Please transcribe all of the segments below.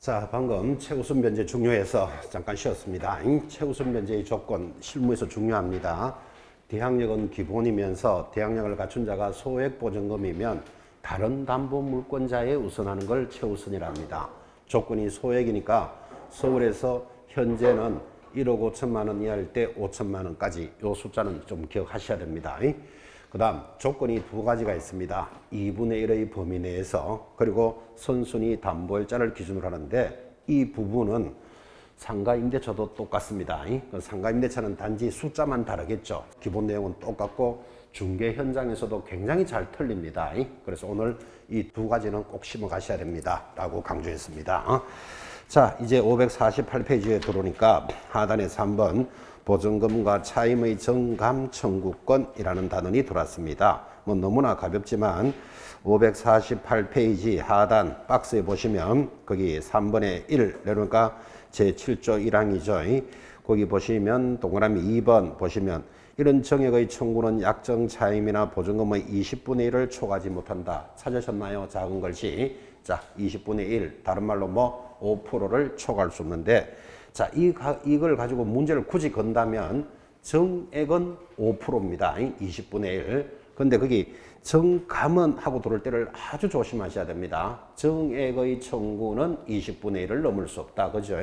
자, 방금 최우선 변제 중요해서 잠깐 쉬었습니다. 최우선 변제의 조건, 실무에서 중요합니다. 대항력은 기본이면서 대항력을 갖춘 자가 소액 보증금이면 다른 담보 물권자에 우선하는 걸 최우선이라 합니다. 조건이 소액이니까 서울에서 현재는 1억 5천만 원 이하일 때 5천만 원까지 이 숫자는 좀 기억하셔야 됩니다. 그 다음 조건이 두 가지가 있습니다. 2분의 1의 범위 내에서 그리고 선순위 담보일자를 기준으로 하는데 이 부분은 상가임대차도 똑같습니다. 상가임대차는 단지 숫자만 다르겠죠. 기본 내용은 똑같고 중개 현장에서도 굉장히 잘 틀립니다. 그래서 오늘 이 두 가지는 꼭 심어 가셔야 됩니다 라고 강조했습니다. 자, 이제 548페이지에 들어오니까 하단에 3번 보증금과 차임의 정감 청구권이라는 단원이 들어왔습니다. 뭐 너무나 가볍지만 548페이지 하단 박스에 보시면 거기 3번에 1 내려오니까 제7조 1항이죠. 거기 보시면 동그라미 2번 보시면 이런 정액의 청구는 약정 차임이나 보증금의 20분의 1을 초과하지 못한다. 찾으셨나요? 작은 글씨. 자, 20분의 1 다른 말로 뭐 5%를 초과할 수 없는데 자, 이걸 가지고 문제를 굳이 건다면 정액은 5%입니다. 20분의 1. 근데 거기 정감은 하고 들어올 때를 아주 조심하셔야 됩니다. 정액의 청구는 20분의 1을 넘을 수 없다. 그죠?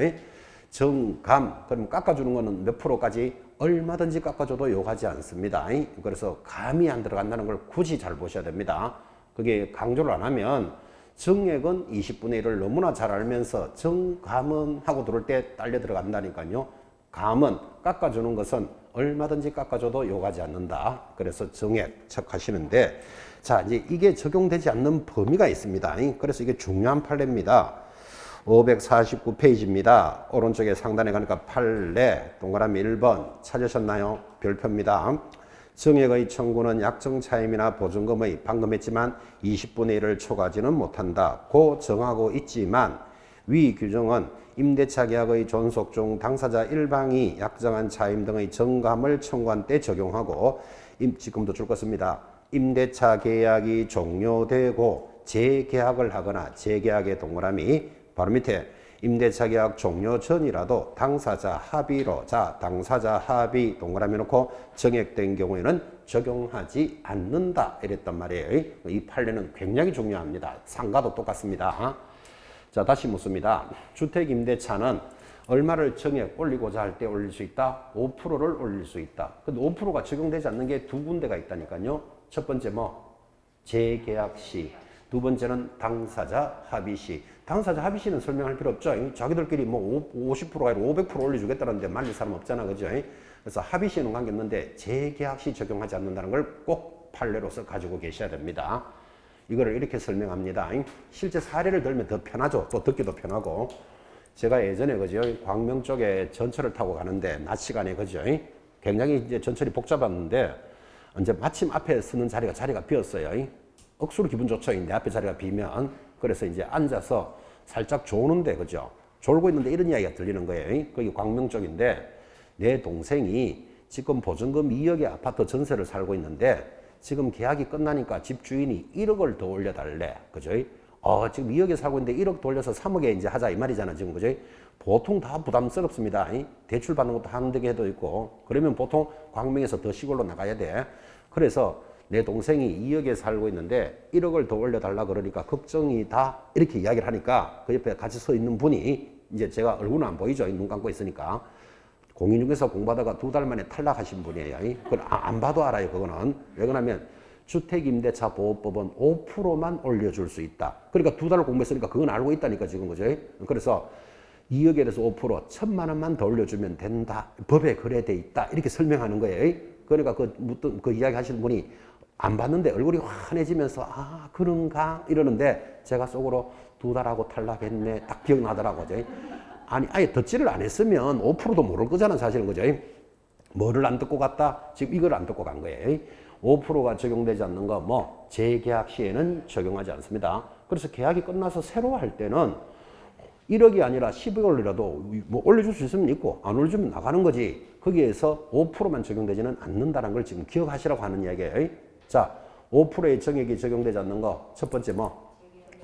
정감, 그럼 깎아주는 거는 몇 프로까지? 얼마든지 깎아줘도 욕하지 않습니다. 그래서 감이 안 들어간다는 걸 굳이 잘 보셔야 됩니다. 그게 강조를 안 하면 정액은 20분의 1을 너무나 잘 알면서 정감은 하고 들어올 때 딸려 들어간다니까요. 감은 깎아주는 것은 얼마든지 깎아줘도 욕하지 않는다. 그래서 정액 척하시는데 자, 이제 이게 적용되지 않는 범위가 있습니다. 그래서 이게 중요한 판례입니다. 549페이지입니다. 오른쪽에 상단에 가니까 판례 동그라미 1번 찾으셨나요? 별표입니다. 정액의 청구는 약정 차임이나 보증금의 방금 했지만 20분의 1을 초과하지는 못한다. 고 정하고 있지만 위 규정은 임대차 계약의 존속 중 당사자 일방이 약정한 차임 등의 정감을 청구한 때 적용하고 지금도 줄 것입니다. 임대차 계약이 종료되고 재계약을 하거나 재계약의 동그라미 바로 밑에 임대차 계약 종료 전이라도 당사자 합의로 자 당사자 합의 동그라미 놓고 정액된 경우에는 적용하지 않는다 이랬단 말이에요. 이 판례는 굉장히 중요합니다. 상가도 똑같습니다. 자, 다시 묻습니다. 주택임대차는 얼마를 정액 올리고자 할 때 올릴 수 있다? 5%를 올릴 수 있다. 근데 5%가 적용되지 않는 게 두 군데가 있다니까요. 첫 번째 뭐 재계약 시, 두 번째는 당사자 합의 시. 당사자 합의 시는 설명할 필요 없죠. 자기들끼리 뭐 50%가 아니라 500% 올려주겠다는데 말릴 사람 없잖아. 그죠? 그래서 합의 시는 관계없는데 재계약 시 적용하지 않는다는 걸 꼭 판례로서 가지고 계셔야 됩니다. 이거를 이렇게 설명합니다. 실제 사례를 들면 더 편하죠. 또 듣기도 편하고. 제가 예전에 그죠? 광명 쪽에 전철을 타고 가는데 낮 시간에 그죠? 굉장히 이제 전철이 복잡했는데 이제 마침 앞에 서는 자리가 비었어요. 억수로 기분 좋죠. 내 앞에 자리가 비면. 그래서 이제 앉아서 살짝 조는데 그죠? 졸고 있는데 이런 이야기가 들리는 거예요. 거기 광명 쪽인데 내 동생이 지금 보증금 2억의 아파트 전세를 살고 있는데 지금 계약이 끝나니까 집주인이 1억을 더 올려달래. 그죠? 지금 2억에 살고 있는데 1억 더 올려서 3억에 이제 하자 이 말이잖아. 지금 그죠? 보통 다 부담스럽습니다. 대출 받는 것도 한두 개도 있고 그러면 보통 광명에서 더 시골로 나가야 돼. 그래서 내 동생이 2억에 살고 있는데 1억을 더 올려달라 그러니까 걱정이다 이렇게 이야기를 하니까 그 옆에 같이 서 있는 분이 이제 제가 얼굴은 안 보이죠. 눈 감고 있으니까. 공인중개사 공부하다가 2달 만에 탈락하신 분이에요. 그걸 안 봐도 알아요. 그거는. 왜 그러냐면 주택임대차 보호법은 5%만 올려줄 수 있다. 그러니까 2달을 공부했으니까 그건 알고 있다니까 지금 그죠? 그래서 2억에 대해서 5% 1,000만 원만 더 올려주면 된다. 법에 그래 돼 있다. 이렇게 설명하는 거예요. 그러니까 그 이야기 하시는 분이 안 봤는데 얼굴이 환해지면서 아 그런가 이러는데 제가 속으로 2달하고 탈락했네 딱 기억나더라고요. 아니 아예 듣지를 안 했으면 5%도 모를 거잖아 사실은 그죠? 뭐를 안 듣고 갔다? 지금 이걸 안 듣고 간 거예요. 5%가 적용되지 않는 거 뭐 재계약 시에는 적용하지 않습니다. 그래서 계약이 끝나서 새로 할 때는 1억이 아니라 10억이라도 뭐 올려줄 수 있으면 있고 안 올려주면 나가는 거지. 거기에서 5%만 적용되지는 않는다는 걸 지금 기억하시라고 하는 이야기예요. 자, 5%의 정액이 적용되지 않는 거 첫 번째 뭐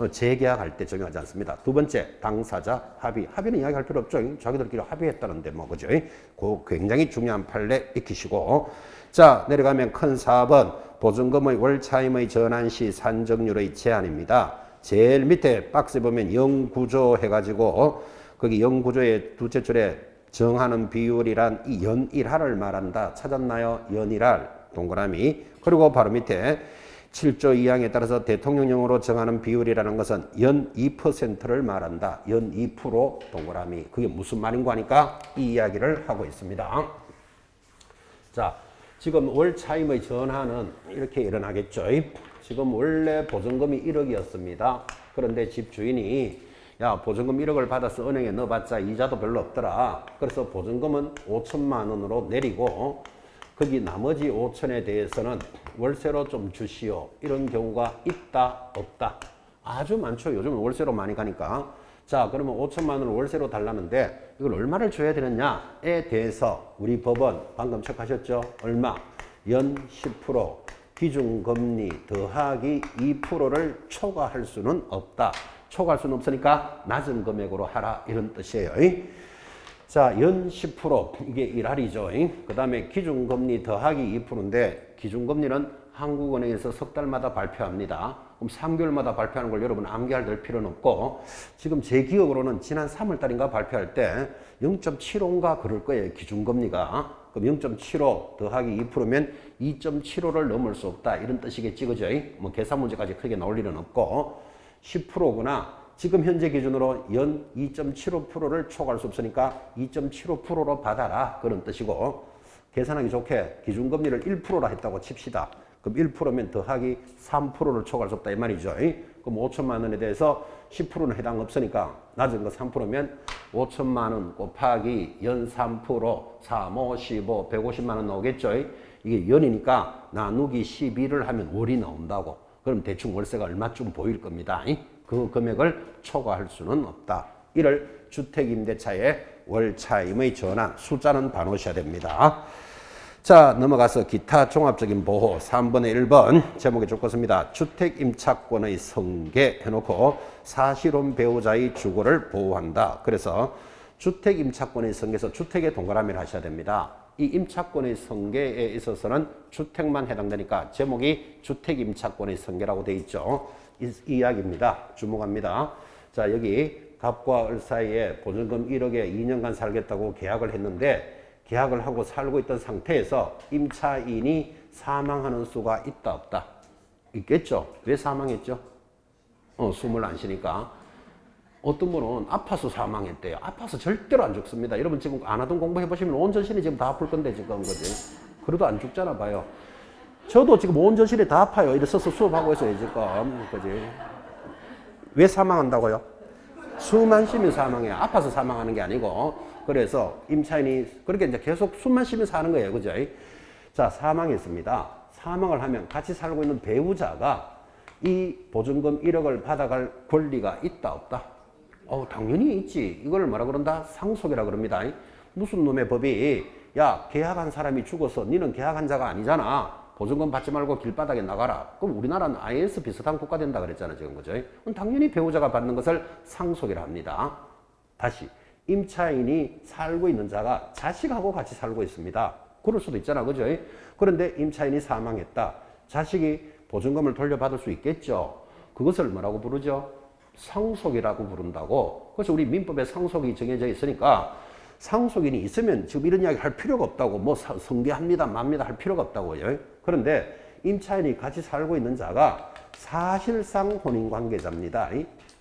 재계약할 때 적용하지 않습니다. 두 번째, 당사자 합의. 합의는 이야기할 필요 없죠. 자기들끼리 합의했다는데 뭐 그죠? 그 굉장히 중요한 판례 익히시고. 자, 내려가면 큰 4번 보증금의 월 차임의 전환 시 산정률의 제한입니다. 제일 밑에 박스에 보면 영구조 해가지고 거기 영구조의 두째 줄에 정하는 비율이란 이 연일할을 말한다. 찾았나요? 연일할 동그라미. 그리고 바로 밑에 7조 2항에 따라서 대통령령으로 정하는 비율이라는 것은 연 2%를 말한다. 연 2% 동그라미. 그게 무슨 말인가 하니까 이 이야기를 하고 있습니다. 자, 지금 월 차임의 전환은 이렇게 일어나겠죠. 지금 원래 보증금이 1억이었습니다. 그런데 집주인이 야, 보증금 1억을 받아서 은행에 넣어봤자 이자도 별로 없더라. 그래서 보증금은 5천만 원으로 내리고 거기 나머지 5천에 대해서는 월세로 좀 주시오. 이런 경우가 있다, 없다? 아주 많죠. 요즘은 월세로 많이 가니까. 자, 그러면 5천만 원을 월세로 달라는데 이걸 얼마를 줘야 되느냐에 대해서 우리 법원 방금 체크하셨죠? 얼마? 연 10%, 기준금리 더하기 2%를 초과할 수는 없다. 초과할 수는 없으니까 낮은 금액으로 하라 이런 뜻이에요. 자, 연 10% 이게 1할이죠. 그 다음에 기준금리 더하기 2%인데 기준금리는 한국은행에서 석 달마다 발표합니다. 그럼 3개월마다 발표하는 걸 여러분 암기할 필요는 없고 지금 제 기억으로는 지난 3월 달인가 발표할 때 0.75인가 그럴 거예요. 기준금리가. 그럼 0.75 더하기 2%면 2.75를 넘을 수 없다. 이런 뜻이겠지, 그죠? 뭐 계산 문제까지 크게 나올 일은 없고 10%구나. 지금 현재 기준으로 연 2.75%를 초과할 수 없으니까 2.75%로 받아라. 그런 뜻이고 계산하기 좋게 기준금리를 1%라 했다고 칩시다. 그럼 1%면 더하기 3%를 초과할 수 없다 이 말이죠. 그럼 5천만 원에 대해서 10%는 해당 없으니까 낮은 거 3%면 5천만 원 곱하기 연 3%, 3, 5, 15, 150만 원 나오겠죠. 이게 연이니까 나누기 12를 하면 월이 나온다고. 그럼 대충 월세가 얼마쯤 보일 겁니다. 그 금액을 초과할 수는 없다. 이를 주택임대차의 월차임의 전환, 숫자는 봐놓으셔야 됩니다. 자, 넘어가서 기타 종합적인 보호 3번의 1번 제목에 적었습니다. 주택임차권의 성계 해놓고 사실혼 배우자의 주거를 보호한다. 그래서 주택임차권의 성계에서 주택에 동그라미를 하셔야 됩니다. 이 임차권의 성계에 있어서는 주택만 해당되니까 제목이 주택임차권의 성계라고 되어 있죠. 이 이야기입니다. 주목합니다. 자, 여기 갑과 을 사이에 보증금 1억에 2년간 살겠다고 계약을 했는데 계약을 하고 살고 있던 상태에서 임차인이 사망하는 수가 있다 없다? 있겠죠. 왜 사망했죠? 숨을 안 쉬니까. 어떤 분은 아파서 사망했대요. 아파서 절대로 안 죽습니다. 여러분 지금 안 하던 공부 해보시면 온 전신이 지금 다 아플 건데 지금 그지? 그래도 안 죽잖아 봐요. 저도 지금 온 전신이 다 아파요. 이래 서서 수업하고 있어요 지금. 그지? 왜 사망한다고요? 숨만 쉬면 사망해요. 아파서 사망하는 게 아니고. 그래서 임차인이 그렇게 이제 계속 숨만 쉬면서 하는 거예요. 그죠? 자, 사망했습니다. 사망을 하면 같이 살고 있는 배우자가 이 보증금 1억을 받아갈 권리가 있다 없다? 당연히 있지. 이걸 뭐라 그런다? 상속이라 그럽니다. 무슨 놈의 법이 야, 계약한 사람이 죽어서 니는 계약한 자가 아니잖아. 보증금 받지 말고 길바닥에 나가라. 그럼 우리나라는 IS 비슷한 국가 된다 그랬잖아 지금. 그죠? 그럼 당연히 배우자가 받는 것을 상속이라 합니다. 다시 임차인이 살고 있는 자가 자식하고 같이 살고 있습니다. 그럴 수도 있잖아. 그죠? 그런데 임차인이 사망했다. 자식이 보증금을 돌려받을 수 있겠죠. 그것을 뭐라고 부르죠? 상속이라고 부른다고. 그래서 우리 민법에 상속이 정해져 있으니까 상속인이 있으면 지금 이런 이야기 할 필요가 없다고. 뭐 성계합니다, 맙니다 할 필요가 없다고요. 그런데 임차인이 같이 살고 있는 자가 사실상 혼인관계자입니다.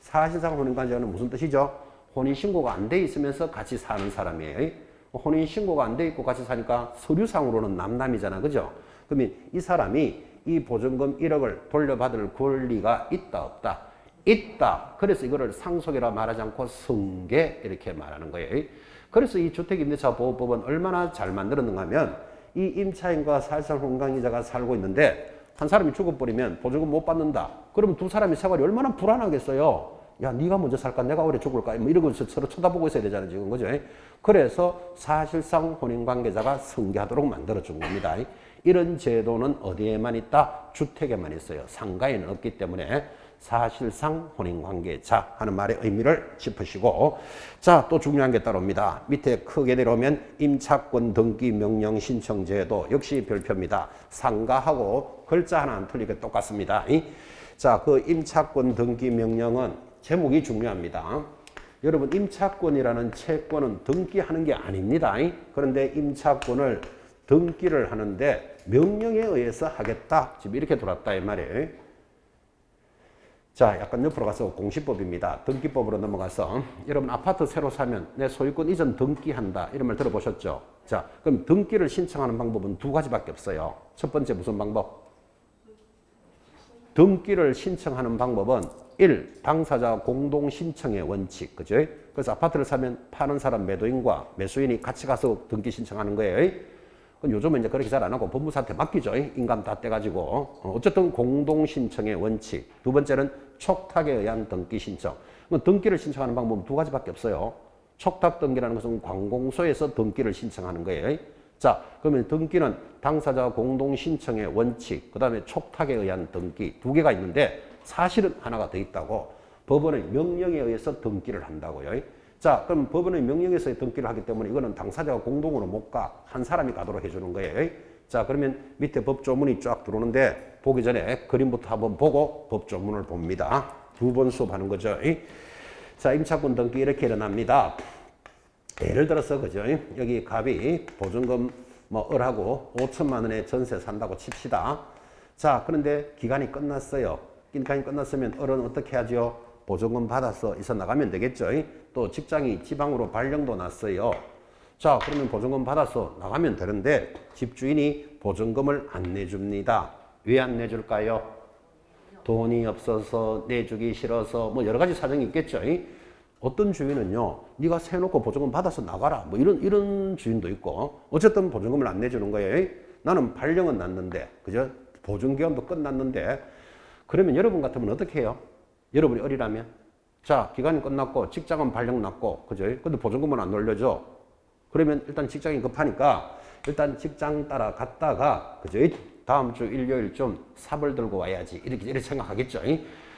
사실상 혼인관계자는 무슨 뜻이죠? 혼인신고가 안 돼 있으면서 같이 사는 사람이에요. 혼인신고가 안 돼 있고 같이 사니까 서류상으로는 남남이잖아. 그죠? 그러면 이 사람이 이 보증금 1억을 돌려받을 권리가 있다 없다? 있다. 그래서 이거를 상속이라 말하지 않고 성계 이렇게 말하는 거예요. 그래서 이 주택임대차 보호법은 얼마나 잘 만들었는가 하면 이 임차인과 사실상 혼인관계자가 살고 있는데 한 사람이 죽어버리면 보증금 못 받는다. 그러면 두 사람이 생활이 얼마나 불안하겠어요. 야, 네가 먼저 살까? 내가 오래 죽을까? 뭐 이러고 서로 쳐다보고 있어야 되잖아요, 지금. 그죠? 그래서 사실상 혼인관계자가 성계하도록 만들어준 겁니다. 이런 제도는 어디에만 있다? 주택에만 있어요. 상가에는 없기 때문에 사실상 혼인관계자 하는 말의 의미를 짚으시고, 자, 또 중요한 게 따라옵니다. 밑에 크게 내려오면 임차권 등기 명령 신청 제도 역시 별표입니다. 상가하고 글자 하나 안 틀리게 똑같습니다. 자, 그 임차권 등기 명령은 제목이 중요합니다. 여러분, 임차권이라는 채권은 등기하는 게 아닙니다. 그런데 임차권을 등기를 하는데 명령에 의해서 하겠다. 지금 이렇게 돌았다 이 말이에요. 자, 약간 옆으로 가서 공시법입니다. 등기법으로 넘어가서 여러분 아파트 새로 사면 내 소유권 이전 등기한다. 이런 말 들어보셨죠? 자, 그럼 등기를 신청하는 방법은 두 가지밖에 없어요. 첫 번째 무슨 방법? 등기를 신청하는 방법은 1. 당사자 공동 신청의 원칙. 그죠? 그래서 아파트를 사면 파는 사람 매도인과 매수인이 같이 가서 등기 신청하는 거예요. 요즘은 이제 그렇게 잘 안 하고 법무사한테 맡기죠. 인감 다 떼가지고. 어쨌든 공동 신청의 원칙. 두 번째는 촉탁에 의한 등기 신청. 등기를 신청하는 방법은 두 가지밖에 없어요. 촉탁 등기라는 것은 관공서에서 등기를 신청하는 거예요. 자, 그러면 등기는 당사자 공동 신청의 원칙, 그 다음에 촉탁에 의한 등기 두 개가 있는데 사실은 하나가 더 있다고. 법원의 명령에 의해서 등기를 한다고요. 자, 그럼 법원의 명령에서의 등기를 하기 때문에 이거는 당사자가 공동으로 못 가. 한 사람이 가도록 해주는 거예요. 자, 그러면 밑에 법조문이 쫙 들어오는데 보기 전에 그림부터 한번 보고 법조문을 봅니다. 두 번 수업하는 거죠. 자, 임차권 등기 이렇게 일어납니다. 예를 들어서 그죠? 여기 갑이 보증금 뭐 을하고 5천만 원에 전세 산다고 칩시다. 자, 그런데 기간이 끝났어요. 기간이 끝났으면 을은 어떻게 하죠? 보증금 받아서 이사 나가면 되겠죠. 또 직장이 지방으로 발령도 났어요. 자, 그러면 보증금 받아서 나가면 되는데 집주인이 보증금을 안 내줍니다. 왜 안 내줄까요? 돈이 없어서, 내주기 싫어서, 뭐 여러 가지 사정이 있겠죠. 어떤 주인은요, 네가 세놓고 보증금 받아서 나가라. 뭐 이런 주인도 있고, 어쨌든 보증금을 안 내주는 거예요. 나는 발령은 났는데, 그죠? 보증기간도 끝났는데, 그러면 여러분 같으면 어떻게 해요? 여러분이 어리라면? 자, 기간이 끝났고, 직장은 발령 났고, 그죠? 근데 보증금은 안 올려줘. 그러면 일단 직장이 급하니까, 일단 직장 따라 갔다가, 그죠? 다음 주 일요일쯤 삽을 들고 와야지. 이렇게 생각하겠죠.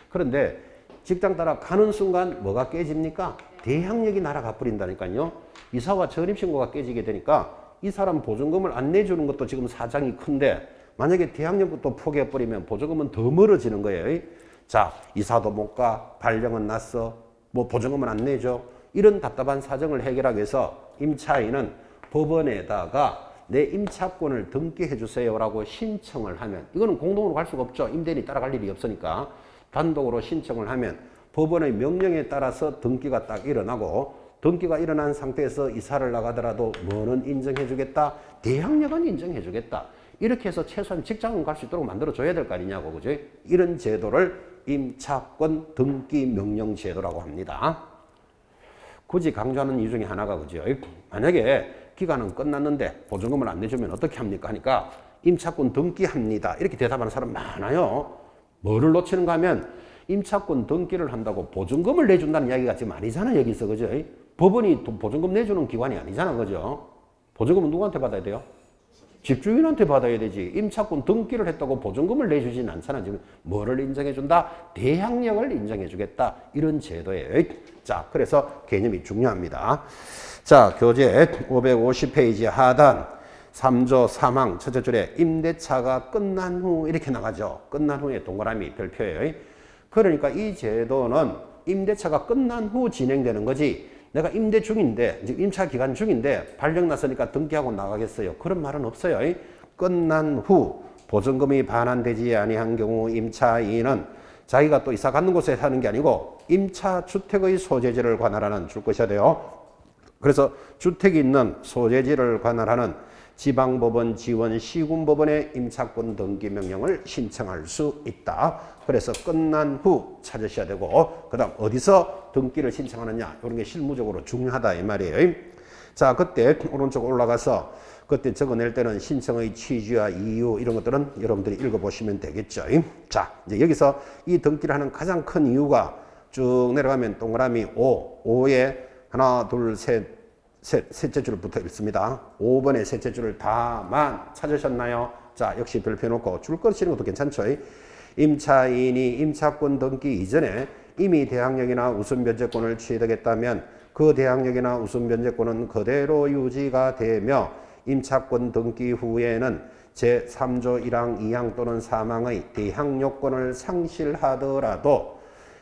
그런데 직장 따라 가는 순간 뭐가 깨집니까? 대항력이 날아가 버린다니까요. 이사와 전입신고가 깨지게 되니까 이 사람 보증금을 안 내주는 것도 지금 사정이 큰데 만약에 대항력부터 포기해버리면 보증금은 더 멀어지는 거예요. 자, 이사도 못 가, 발령은 났어, 뭐 보증금은 안 내줘. 이런 답답한 사정을 해결하기 위해서 임차인은 법원에다가 내 임차권을 등기해 주세요라고 신청을 하면, 이거는 공동으로 갈 수가 없죠. 임대인이 따라갈 일이 없으니까. 단독으로 신청을 하면 법원의 명령에 따라서 등기가 딱 일어나고, 등기가 일어난 상태에서 이사를 나가더라도 뭐는 인정해 주겠다? 대항력은 인정해 주겠다. 이렇게 해서 최소한 직장은 갈 수 있도록 만들어 줘야 될 거 아니냐고, 그죠? 이런 제도를 임차권 등기 명령 제도라고 합니다. 굳이 강조하는 이유 중에 하나가, 그죠? 만약에 기간은 끝났는데 보증금을 안 내주면 어떻게 합니까? 하니까 임차권 등기합니다. 이렇게 대답하는 사람 많아요. 뭐를 놓치는가 하면 임차권 등기를 한다고 보증금을 내준다는 이야기가 지금 아니잖아, 여기서. 그죠? 법원이 보증금 내주는 기관이 아니잖아. 그죠? 보증금은 누구한테 받아야 돼요? 집주인한테 받아야 되지. 임차권 등기를 했다고 보증금을 내주진 않잖아. 지금 뭐를 인정해 준다? 대항력을 인정해 주겠다. 이런 제도예요. 자, 그래서 개념이 중요합니다. 자, 교재 550페이지 하단 3조 3항 첫째 줄에 임대차가 끝난 후 이렇게 나가죠. 끝난 후에 동그라미 별표예요. 그러니까 이 제도는 임대차가 끝난 후 진행되는 거지, 내가 임대 중인데, 임차 기간 중인데 발령 났으니까 등기하고 나가겠어요. 그런 말은 없어요. 끝난 후 보증금이 반환되지 아니한 경우 임차인은 자기가 또 이사 가는 곳에 사는 게 아니고 임차 주택의 소재지를 관할하는, 줄 것이야 돼요. 그래서 주택이 있는 소재지를 관할하는 지방법원, 지원, 시군법원에 임차권 등기 명령을 신청할 수 있다. 그래서 끝난 후 찾으셔야 되고, 그 다음 어디서 등기를 신청하느냐, 이런 게 실무적으로 중요하다 이 말이에요. 자, 그때 오른쪽 올라가서 그때 적어낼 때는 신청의 취지와 이유 이런 것들은 여러분들이 읽어보시면 되겠죠. 자, 이제 여기서 이 등기를 하는 가장 큰 이유가 쭉 내려가면 동그라미 5에 하나, 둘, 셋째 줄을 붙어 있습니다. 5번의 셋째 줄을 다만 찾으셨나요? 자, 역시 별표 놓고 줄 걸 치는 것도 괜찮죠. 임차인이 임차권 등기 이전에 이미 대항력이나 우선 변제권을 취득했다면 그 대항력이나 우선 변제권은 그대로 유지가 되며 임차권 등기 후에는 제3조 1항 2항 또는 3항의 대항력권을 상실하더라도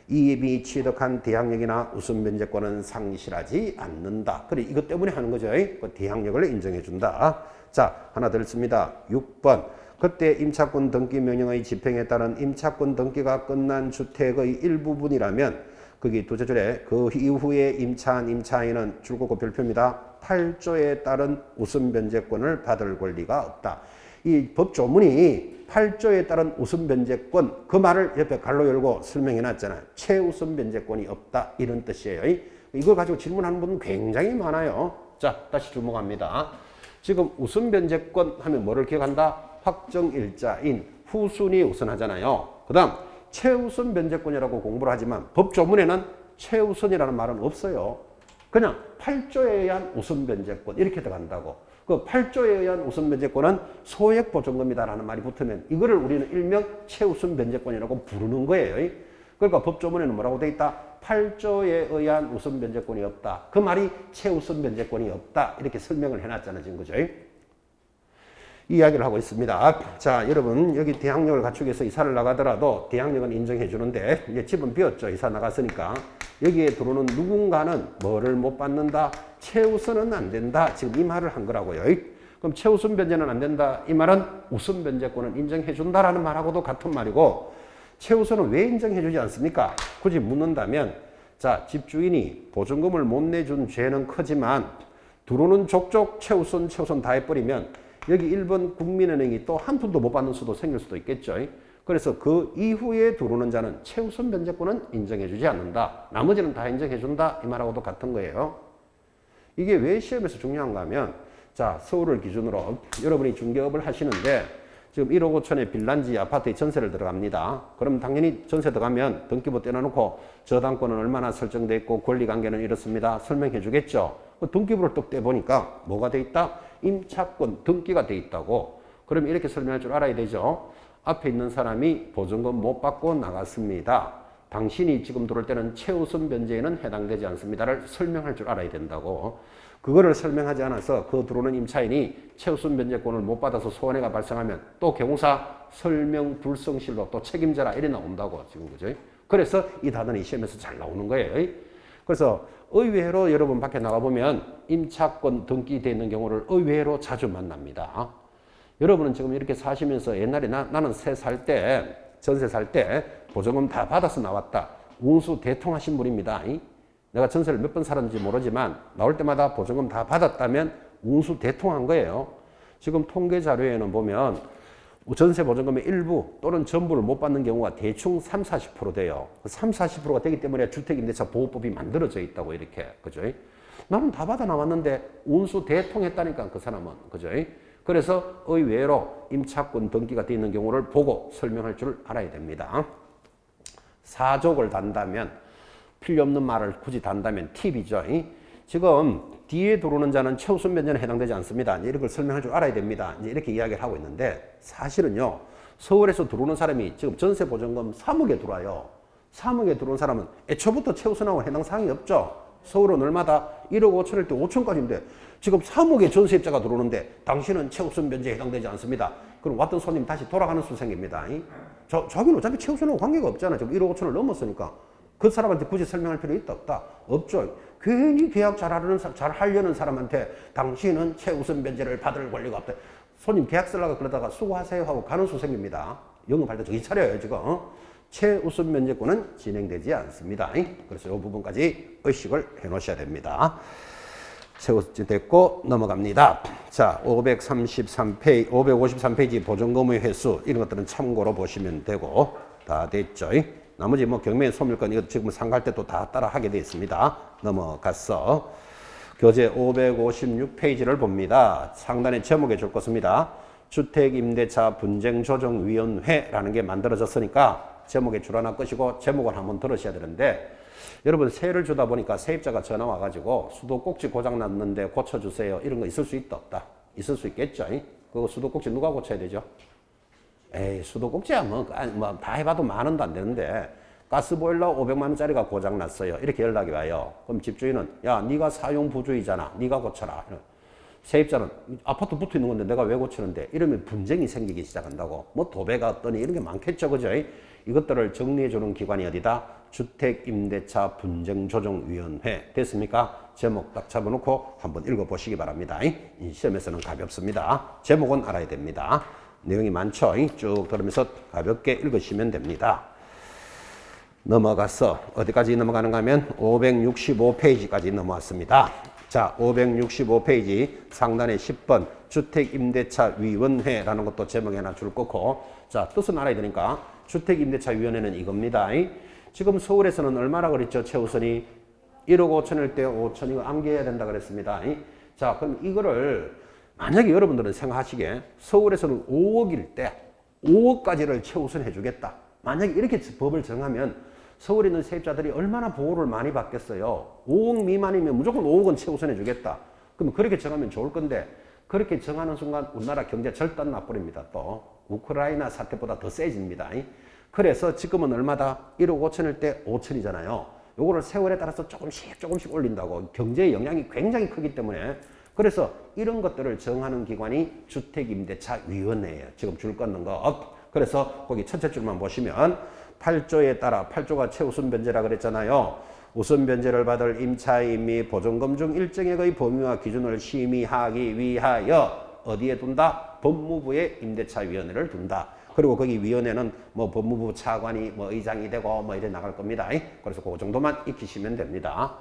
이미 취득한 대항력이나 우선 변제권은 상실하지 않는다. 그래 이것 때문에 하는 거죠. 그 대항력을 인정해 준다. 자, 하나 더 있습니다. 6번. 그때 임차권 등기 명령의 집행에 따른 임차권 등기가 끝난 주택의 일부분이라면 거기 두째 줄에 그 이후에 임차한 임차인은 줄곧 별표입니다. 8조에 따른 우선 변제권을 받을 권리가 없다. 이 법조문이 8조에 따른 우선 변제권 그 말을 옆에 갈로 열고 설명해 놨잖아요. 최우선 변제권이 없다 이런 뜻이에요. 이걸 가지고 질문하는 분은 굉장히 많아요. 자, 다시 주목합니다. 지금 우선 변제권 하면 뭐를 기억한다? 확정일자인 후순위 우선하잖아요. 그 다음 최우선 변제권이라고 공부를 하지만 법조문에는 최우선이라는 말은 없어요. 그냥 8조에 의한 우선 변제권 이렇게 들어간다고. 그 8조에 의한 우선 변제권은 소액 보증금이다라는 말이 붙으면 이거를 우리는 일명 최우선 변제권이라고 부르는 거예요. 그러니까 법조문에는 뭐라고 돼 있다? 8조에 의한 우선 변제권이 없다. 그 말이 최우선 변제권이 없다. 이렇게 설명을 해놨잖아요. 지금 그죠? 이야기를 하고 있습니다. 자, 여러분 여기 대항력을 갖추기 위해서 이사를 나가더라도 대항력은 인정해 주는데 이제 집은 비었죠. 이사 나갔으니까. 여기에 들어오는 누군가는 뭐를 못 받는다? 최우선은 안 된다. 지금 이 말을 한 거라고요. 그럼 최우선 변제는 안 된다. 이 말은 우선 변제권은 인정해 준다라는 말하고도 같은 말이고 최우선은 왜 인정해 주지 않습니까? 굳이 묻는다면 자, 집주인이 보증금을 못 내준 죄는 크지만 들어오는 족족 최우선 다 해버리면 여기 1번 국민은행이 또 한 푼도 못 받는 수도 생길 수도 있겠죠. 그래서 그 이후에 들어오는 자는 최우선 변제권은 인정해 주지 않는다. 나머지는 다 인정해 준다. 이 말하고도 같은 거예요. 이게 왜 시험에서 중요한가 하면 자, 서울을 기준으로 여러분이 중개업을 하시는데 지금 1억 5천에 빌란지 아파트에 전세를 들어갑니다. 그럼 당연히 전세 들어가면 등기부 떼어놓고 저당권은 얼마나 설정돼 있고 권리관계는 이렇습니다. 설명해 주겠죠. 그 등기부를 뚝 떼보니까 뭐가 돼 있다? 임차권 등기가 돼 있다고. 그럼 이렇게 설명할 줄 알아야 되죠. 앞에 있는 사람이 보증금 못 받고 나갔습니다. 당신이 지금 들어올 때는 최우선 변제에는 해당되지 않습니다를 설명할 줄 알아야 된다고. 그거를 설명하지 않아서 그 들어오는 임차인이 최우선 변제권을 못 받아서 소원해가 발생하면 또 경우사 설명 불성실로 또 책임져라 이래 나온다고 지금 그죠? 그래서 이 단원이 시험에서 잘 나오는 거예요. 그래서 의외로 여러분 밖에 나가보면 임차권 등기되어 있는 경우를 의외로 자주 만납니다. 여러분은 지금 이렇게 사시면서 옛날에 나는 새 살 때, 전세 살 때 보증금 다 받아서 나왔다. 운수 대통하신 분입니다. 내가 전세를 몇 번 살았는지 모르지만 나올 때마다 보증금 다 받았다면 운수 대통한 거예요. 지금 통계 자료에는 보면 전세 보증금의 일부 또는 전부를 못 받는 경우가 대충 30-40% 돼요. 30-40%가 되기 때문에 주택임대차 보호법이 만들어져 있다고 이렇게. 그죠? 나는 다 받아 나왔는데 운수 대통했다니까 그 사람은. 그죠? 그래서 의외로 임차권 등기가 되어 있는 경우를 보고 설명할 줄 알아야 됩니다. 사족을 단다면 필요 없는 말을 굳이 단다면 팁이죠. 지금 뒤에 들어오는 자는 최우선 변제는 해당되지 않습니다. 이제 이런 걸 설명할 줄 알아야 됩니다. 이제 이렇게 이야기를 하고 있는데 사실은요. 서울에서 들어오는 사람이 지금 전세 보증금 3억에 들어와요. 3억에 들어온 사람은 애초부터 최우선하고 해당 사항이 없죠. 서울은 얼마다? 1억 5천일 때 5천까지인데 지금 3억의 전세입자가 들어오는데 당신은 최우선 변제에 해당되지 않습니다. 그럼 왔던 손님 다시 돌아가는 수 생깁니다. 자기는 어차피 최우선하고 관계가 없잖아. 지금 1억 5천을 넘었으니까. 그 사람한테 굳이 설명할 필요 있다 없다? 없죠. 괜히 계약 잘 하려는 사람한테 당신은 최우선 변제를 받을 권리가 없다. 손님 계약 쓰려고 그러다가 수고하세요 하고 가는 수 생깁니다. 영업할 때 정신 차려요 지금. 최우선 변제권은 진행되지 않습니다. 그래서 이 부분까지 의식을 해놓으셔야 됩니다. 최우선 됐고 넘어갑니다. 자, 553페이지 보증금의 횟수 이런 것들은 참고로 보시면 되고 다 됐죠. 나머지 뭐 경매 소멸권 이거 지금 상가할 때 또 다 따라 하게 되어 있습니다. 넘어갔어. 교재 556페이지를 봅니다. 상단에 제목에 줄 것입니다. 주택임대차 분쟁조정위원회라는 게 만들어졌으니까 제목에 줄 하나 끄시고 제목을 한번 들으셔야 되는데 여러분 세를 주다 보니까 세입자가 전화 와가지고 수도꼭지 고장 났는데 고쳐주세요. 이런 거 있을 수 있다 없다? 있을 수 있겠죠. 그 수도꼭지 누가 고쳐야 되죠? 에이, 수도꼭지야 다 해봐도 10,000원도 안 되는데 가스보일러 500만 원짜리가 고장 났어요. 이렇게 연락이 와요. 그럼 집주인은 야, 네가 사용 부주의잖아. 네가 고쳐라. 세입자는 아파트 붙어 있는 건데 내가 왜 고치는데? 이러면 분쟁이 생기기 시작한다고. 뭐 도배가 어떠니 이런 게 많겠죠, 그죠? 이것들을 정리해 주는 기관이 어디다? 주택임대차 분쟁조정위원회. 됐습니까? 제목 딱 잡아놓고 한번 읽어보시기 바랍니다. 이 시험에서는 가볍습니다. 제목은 알아야 됩니다. 내용이 많죠? 쭉 들으면서 가볍게 읽으시면 됩니다. 넘어가서 어디까지 넘어가는가 하면 565페이지까지 넘어왔습니다. 자, 565페이지 상단에 10번 주택임대차위원회라는 것도 제목에 하나 줄 거고, 자, 뜻은 알아야 되니까 주택임대차위원회는 이겁니다. 지금 서울에서는 얼마나 그랬죠? 최우선이 1억 5천일 때 5천 이거 암기해야 된다 그랬습니다. 자, 그럼 이거를 만약에 여러분들은 생각하시기에 서울에서는 5억일 때 5억까지를 최우선 해주겠다. 만약에 이렇게 법을 정하면 서울에 있는 세입자들이 얼마나 보호를 많이 받겠어요. 5억 미만이면 무조건 5억은 최우선 해주겠다. 그럼 그렇게 정하면 좋을 건데 그렇게 정하는 순간 우리나라 경제 절단 나버립니다. 또 우크라이나 사태보다 더 세집니다. 그래서 지금은 얼마다? 1억 5천일 때 5천이잖아요. 요거를 세월에 따라서 조금씩 올린다고. 경제의 영향이 굉장히 크기 때문에 그래서 이런 것들을 정하는 기관이 주택임대차위원회예요. 지금 줄 걷는 거. 그래서 거기 첫째 줄만 보시면 8조에 따라 8조가 최우선 변제라 그랬잖아요. 우선 변제를 받을 임차인 및 보증금 중 일정액의 범위와 기준을 심의하기 위하여 어디에 둔다? 법무부의 임대차위원회를 둔다. 그리고 거기 위원회는 뭐 법무부 차관이 뭐 의장이 되고 뭐 이래 나갈 겁니다. 그래서 그 정도만 익히시면 됩니다.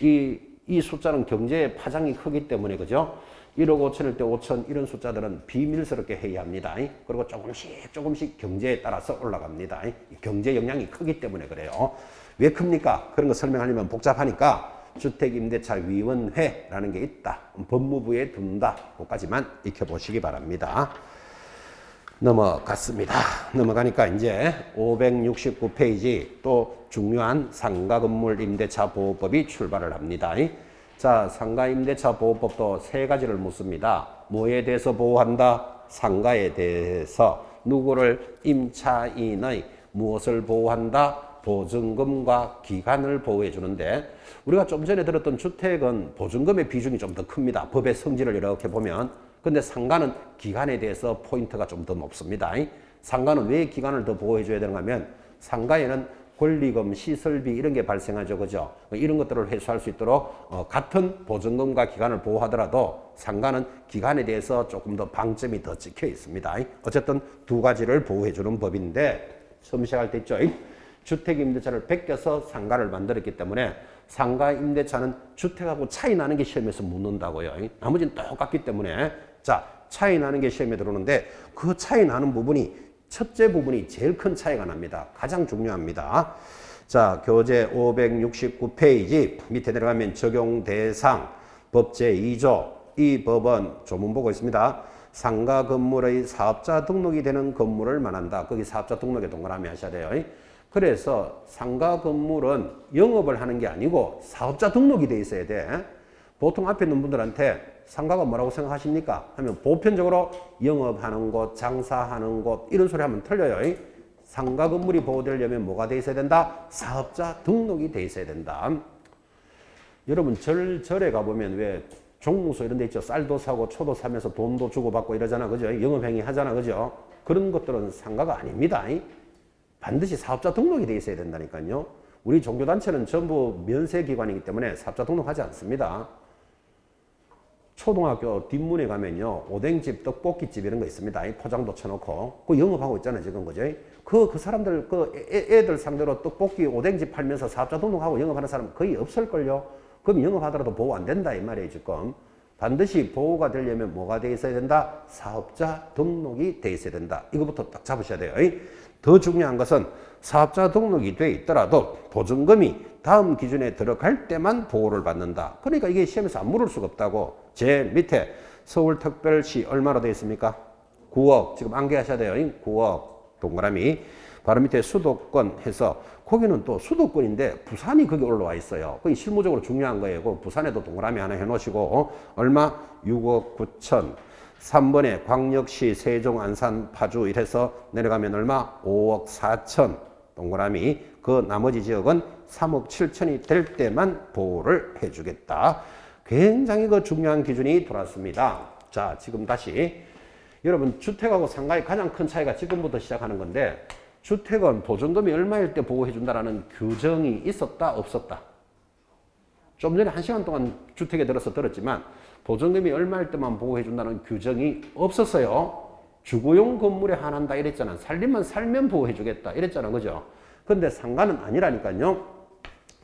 이 숫자는 경제의 파장이 크기 때문에 그죠? 1억 5천일 때 5천 이런 숫자들은 비밀스럽게 해야 합니다. 그리고 조금씩 경제에 따라서 올라갑니다. 경제 영향이 크기 때문에 그래요. 왜 큽니까? 그런 거 설명하려면 복잡하니까 주택임대차위원회라는 게 있다. 법무부에 둔다. 그것까지만 익혀보시기 바랍니다. 넘어갔습니다. 넘어가니까 이제 569페이지 또 중요한 상가건물 임대차 보호법이 출발을 합니다. 자, 상가임대차 보호법도 세 가지를 묻습니다. 뭐에 대해서 보호한다? 상가에 대해서. 누구를? 임차인의 무엇을 보호한다? 보증금과 기간을 보호해 주는데 우리가 좀 전에 들었던 주택은 보증금의 비중이 좀 더 큽니다. 법의 성질을 이렇게 보면. 근데 상가는 기간에 대해서 포인트가 좀 더 높습니다. 상가는 왜 기간을 더 보호해 줘야 되는가 하면 상가에는 권리금, 시설비 이런 게 발생하죠. 그죠? 이런 것들을 회수할 수 있도록 같은 보증금과 기간을 보호하더라도 상가는 기간에 대해서 조금 더 방점이 더 찍혀 있습니다. 어쨌든 두 가지를 보호해 주는 법인데 처음 시작할 때 있죠. 주택임대차를 베껴서 상가를 만들었기 때문에 상가임대차는 주택하고 차이 나는 게 시험에서 묻는다고요. 나머지는 똑같기 때문에 자, 차이 나는 게 시험에 들어오는데 그 차이 나는 부분이 첫째 부분이 제일 큰 차이가 납니다. 가장 중요합니다. 자, 교재 569페이지 밑에 내려가면 적용 대상 법 제2조 이 법은 조문 보고 있습니다. 상가 건물의 사업자 등록이 되는 건물을 말한다. 거기 사업자 등록에 동그라미 하셔야 돼요. 그래서 상가 건물은 영업을 하는 게 아니고 사업자 등록이 돼 있어야 돼. 보통 앞에 있는 분들한테 상가가 뭐라고 생각하십니까? 하면 보편적으로 영업하는 곳, 장사하는 곳 이런 소리 하면 틀려요. 상가 건물이 보호되려면 뭐가 돼 있어야 된다? 사업자 등록이 돼 있어야 된다. 여러분 절에 가보면 왜 종무소 이런 데 있죠. 쌀도 사고 초도 사면서 돈도 주고받고 이러잖아. 그죠? 영업행위 하잖아. 그죠? 그런 것들은 상가가 아닙니다. 반드시 사업자 등록이 돼 있어야 된다니까요. 우리 종교단체는 전부 면세기관이기 때문에 사업자 등록하지 않습니다. 초등학교 뒷문에 가면요. 오뎅집, 떡볶이집 이런 거 있습니다. 포장도 쳐놓고. 그 영업하고 있잖아요. 지금 그죠? 그 사람들, 애들 상대로 떡볶이, 오뎅집 팔면서 사업자 등록하고 영업하는 사람 거의 없을걸요? 그럼 영업하더라도 보호 안 된다. 이 말이에요. 지금. 반드시 보호가 되려면 뭐가 돼 있어야 된다? 사업자 등록이 돼 있어야 된다. 이거부터 딱 잡으셔야 돼요. 더 중요한 것은 사업자 등록이 돼 있더라도 보증금이 다음 기준에 들어갈 때만 보호를 받는다. 그러니까 이게 시험에서 안 물을 수가 없다고. 제 밑에 서울특별시 얼마로 되어 있습니까? 9억. 지금 암기하셔야 돼요. 9억. 동그라미. 바로 밑에 수도권 해서 거기는 또 수도권인데 부산이 거기 올라와 있어요. 그게 실무적으로 중요한 거예요. 그 부산에도 동그라미 하나 해놓으시고 얼마? 6억 9천. 3번에 광역시, 세종, 안산, 파주 이래서 내려가면 얼마? 5억 4천. 동그라미. 그 나머지 지역은 3억 7천이 될 때만 보호를 해주겠다. 굉장히 그 중요한 기준이 들어왔습니다. 자, 지금 다시 여러분 주택하고 상가의 가장 큰 차이가 지금부터 시작하는 건데 주택은 보증금이 얼마일 때 보호해준다라는 규정이 있었다 없었다? 좀 전에 1시간 동안 주택에 들어서 들었지만 보증금이 얼마일 때만 보호해준다는 규정이 없었어요. 주거용 건물에 한한다 이랬잖아. 살림만 살면 보호해주겠다 이랬잖아. 그죠? 근데 상가는 아니라니까요.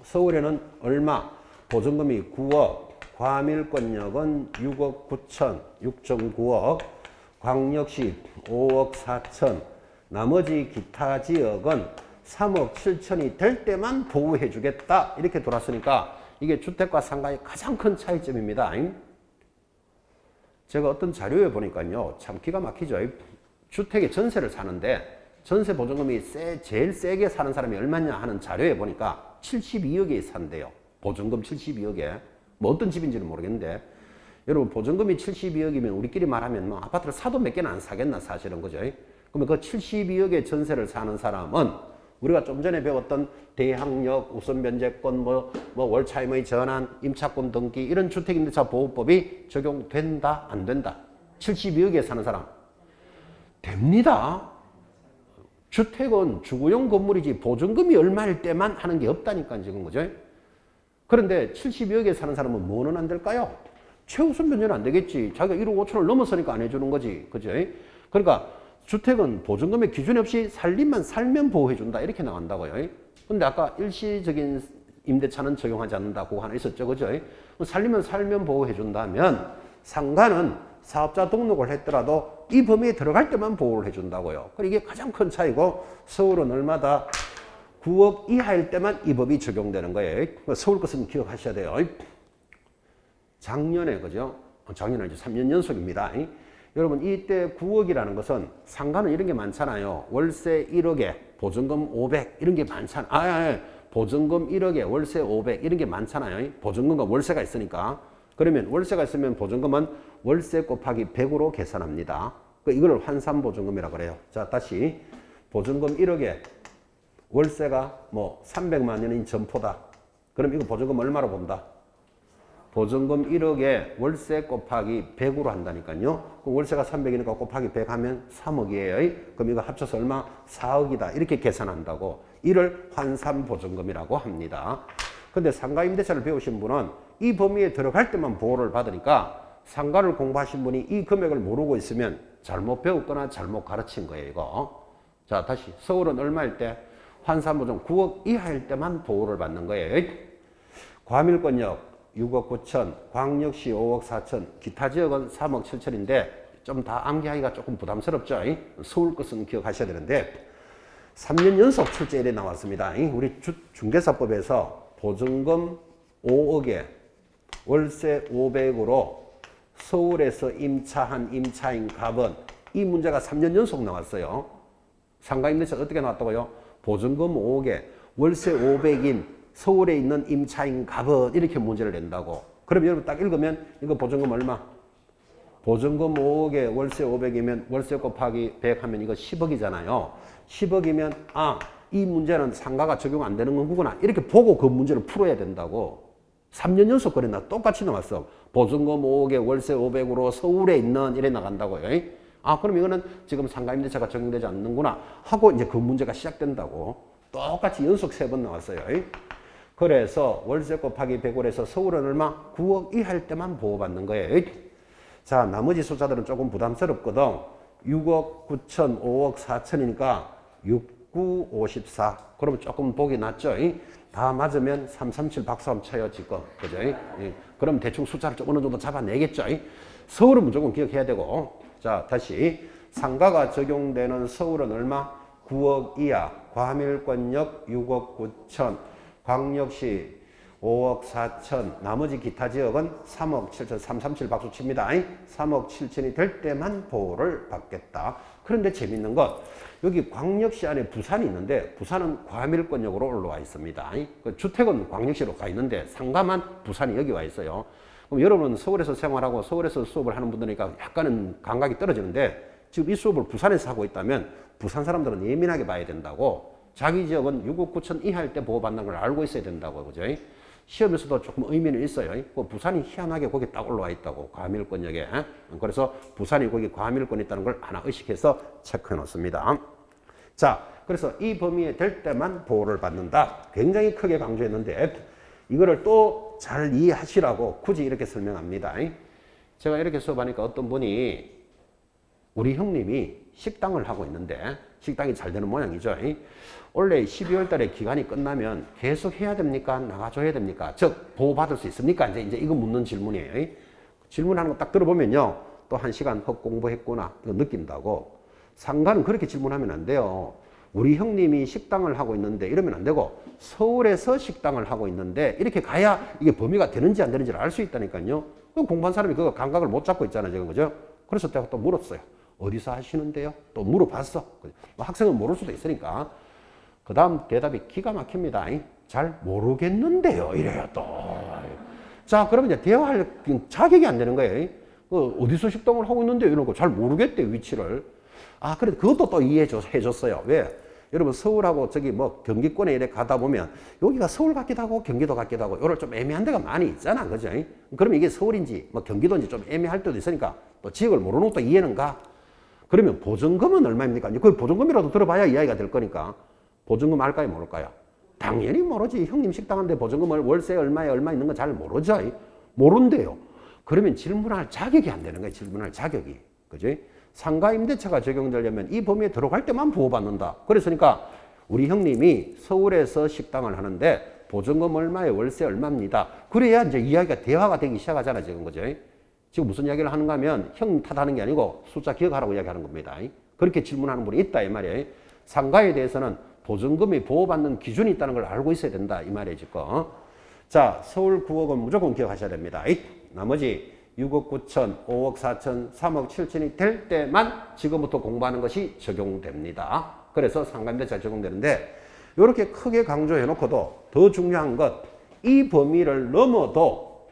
서울에는 얼마? 보증금이 9억, 과밀권역은 6억 9천, 6.9억, 광역시 5억 4천, 나머지 기타 지역은 3억 7천이 될 때만 보호해주겠다 이렇게 돌았으니까 이게 주택과 상가의 가장 큰 차이점입니다. 제가 어떤 자료에 보니까요, 참 기가 막히죠. 주택에 전세를 사는데 전세 보증금이 제일 세게 사는 사람이 얼마냐 하는 자료에 보니까 72억에 산대요. 보증금 72억에. 뭐 어떤 집인지는 모르겠는데 여러분 보증금이 72억이면 우리끼리 말하면 뭐 아파트를 사도 몇 개는 안 사겠나 사실은 그죠? 그러면 그 72억의 전세를 사는 사람은 우리가 좀 전에 배웠던 대항력, 우선변제권, 뭐 월차임의 전환, 임차권 등기 이런 주택임대차 보호법이 적용된다 안 된다? 72억에 사는 사람 됩니다. 주택은 주거용 건물이지 보증금이 얼마일 때만 하는 게 없다니까 지금 그죠? 그런데 72억에 사는 사람은 뭐는 안 될까요? 최우선 변제는 안 되겠지. 자기가 1억 5천을 넘어서니까 안 해주는 거지. 그죠? 그러니까 주택은 보증금의 기준 없이 살림만 살면 보호해준다. 이렇게 나간다고요. 근데 아까 일시적인 임대차는 적용하지 않는다. 그거 하나 있었죠. 그죠? 살림만 살면 보호해준다면 상가는 사업자 등록을 했더라도 이 범위에 들어갈 때만 보호를 해준다고요. 그리고 이게 가장 큰 차이고 서울은 얼마다? 9억 이하일 때만 이 법이 적용되는 거예요. 서울 것은 기억하셔야 돼요. 작년에, 그죠? 작년에 이제 3년 연속입니다. 여러분, 이때 9억이라는 것은 상가는 이런 게 많잖아요. 월세 1억에 보증금 500 이런 게 많잖아요. 보증금 1억에 월세 500 이런 게 많잖아요. 보증금과 월세가 있으니까. 그러면 월세가 있으면 보증금은 월세 곱하기 100으로 계산합니다. 이걸 환산보증금이라고 그래요. 자, 다시 보증금 1억에 월세가 뭐 300만 원인 점포다. 그럼 이거 보증금 얼마로 본다? 보증금 1억에 월세 곱하기 100으로 한다니까요. 그럼 월세가 300이니까 곱하기 100 하면 3억이에요. 그럼 이거 합쳐서 얼마? 4억이다. 이렇게 계산한다고. 이를 환산보증금이라고 합니다. 근데 상가임대차를 배우신 분은 이 범위에 들어갈 때만 보호를 받으니까 상가를 공부하신 분이 이 금액을 모르고 있으면 잘못 배웠거나 잘못 가르친 거예요, 이거. 자, 다시. 서울은 얼마일 때? 환산보증 9억 이하일 때만 보호를 받는 거예요. 과밀권역 6억 9천, 광역시 5억 4천, 기타 지역은 3억 7천인데 좀 다 암기하기가 조금 부담스럽죠. 서울 것은 기억하셔야 되는데 3년 연속 출제일에 나왔습니다. 우리 중개사법에서 보증금 5억에 월세 500으로 서울에서 임차한 임차인 값은 이 문제가 3년 연속 나왔어요. 상가임대차 어떻게 나왔다고요? 보증금 5억에 월세 500인 서울에 있는 임차인 값은 이렇게 문제를 낸다고. 그럼 여러분 딱 읽으면 이거 보증금 얼마? 보증금 5억에 월세 500이면 월세 곱하기 100 하면 이거 10억이잖아요. 10억이면 이 문제는 상가가 적용 안 되는 거구나. 이렇게 보고 그 문제를 풀어야 된다고. 3년 연속 그랬나? 똑같이 나왔어. 보증금 5억에 월세 500으로 서울에 있는 이래 나간다고요. 그럼 이거는 지금 상가임대차가 적용되지 않는구나 하고 이제 그 문제가 시작된다고. 똑같이 연속 3번 나왔어요. 그래서 월세 곱하기 100으로 해서 서울은 얼마? 9억 이하일 때만 보호받는 거예요. 자, 나머지 숫자들은 조금 부담스럽거든. 6억 9천, 5억 4천이니까 6, 9, 54. 그러면 조금 보기 낫죠. 다 맞으면 337 박수 한번 쳐요, 지금. 그죠? 그럼 대충 숫자를 좀 어느 정도 잡아내겠죠. 서울은 무조건 기억해야 되고. 자, 다시. 상가가 적용되는 서울은 얼마? 9억 이하. 과밀권역 6억 9천. 광역시 5억 4천. 나머지 기타 지역은 3억 7천. 337 박수 칩니다. 3억 7천이 될 때만 보호를 받겠다. 그런데 재밌는 건 여기 광역시 안에 부산이 있는데 부산은 과밀권역으로 올라와 있습니다. 그 주택은 광역시로 가 있는데 상가만 부산이 여기 와 있어요. 그럼 여러분은 서울에서 생활하고 서울에서 수업을 하는 분들이니까 약간은 감각이 떨어지는데 지금 이 수업을 부산에서 하고 있다면 부산 사람들은 예민하게 봐야 된다고. 자기 지역은 6억 9천 이하일 때 보호받는 걸 알고 있어야 된다고. 그죠? 시험에서도 조금 의미는 있어요. 부산이 희한하게 거기 딱 올라와 있다고. 과밀권역에. 그래서 부산이 거기 과밀권이 있다는 걸 하나 의식해서 체크해 놓습니다. 자, 그래서 이 범위에 될 때만 보호를 받는다. 굉장히 크게 강조했는데 이거를 또 잘 이해하시라고 굳이 이렇게 설명합니다. 제가 이렇게 수업하니까 어떤 분이 우리 형님이 식당을 하고 있는데 식당이 잘 되는 모양이죠. 원래 12월 달에 기간이 끝나면 계속 해야 됩니까? 나가줘야 됩니까? 즉 보호받을 수 있습니까? 이제 이거 묻는 질문이에요. 질문하는 거 딱 들어보면요. 또 1시간 헛 공부했구나 이거 느낀다고. 상가는 그렇게 질문하면 안 돼요. 우리 형님이 식당을 하고 있는데 이러면 안 되고 서울에서 식당을 하고 있는데 이렇게 가야 이게 범위가 되는지 안 되는지를 알 수 있다니까요. 공부한 사람이 그거 감각을 못 잡고 있잖아요. 지금 그죠? 그래서 내가 또 물었어요. 어디서 하시는데요? 또 물어봤어. 학생은 모를 수도 있으니까. 그 다음 대답이 기가 막힙니다. 잘 모르겠는데요. 이래요 또. 자, 그러면 이제 대화할 자격이 안 되는 거예요. 어디서 식당을 하고 있는데 이런 거 잘 모르겠대 위치를. 아, 그래 그것도 또 해줬어요. 왜? 여러분 서울하고 저기 뭐 경기권에 이렇게 가다 보면 여기가 서울 같기도 하고 경기도 같기도 하고 이런 좀 애매한 데가 많이 있잖아. 그죠? 그러면 이게 서울인지 뭐 경기도인지 좀 애매할 때도 있으니까 또 지역을 모르는 것도 이해는 가. 그러면 보증금은 얼마입니까? 그 보증금이라도 들어봐야 이야기가 될 거니까. 보증금 알까요? 모를까요? 당연히 모르지. 형님 식당한데 보증금을 월세 얼마에 얼마 있는 건 잘 모르죠. 모른대요. 그러면 질문할 자격이 안 되는 거예요. 질문할 자격이. 그지? 상가 임대차가 적용되려면 이 범위에 들어갈 때만 보호받는다. 그랬으니까 우리 형님이 서울에서 식당을 하는데 보증금 얼마에 월세 얼마입니다. 그래야 이제 이야기가 대화가 되기 시작하잖아. 지금 그죠? 지금 무슨 이야기를 하는가 하면 형 탓하는 게 아니고 숫자 기억하라고 이야기하는 겁니다. 그렇게 질문하는 분이 있다 이 말이에요. 상가에 대해서는 보증금이 보호받는 기준이 있다는 걸 알고 있어야 된다 이 말이에요. 지금. 자, 서울 9억은 무조건 기억하셔야 됩니다. 나머지 6억 9천, 5억 4천, 3억 7천이 될 때만 지금부터 공부하는 것이 적용됩니다. 그래서 상가임대차 적용되는데 이렇게 크게 강조해 놓고도 더 중요한 것, 이 범위를 넘어도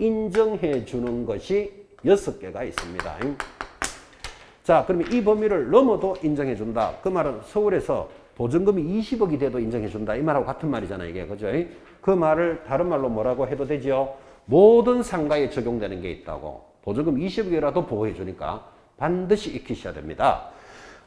인정해 주는 것이 6개가 있습니다. 자, 그러면 이 범위를 넘어도 인정해 준다. 그 말은 서울에서 보증금이 20억이 돼도 인정해 준다. 이 말하고 같은 말이잖아요, 이게. 그죠? 그 말을 다른 말로 뭐라고 해도 되죠? 모든 상가에 적용되는 게 있다고. 보증금 20억이라도 보호해 주니까 반드시 익히셔야 됩니다.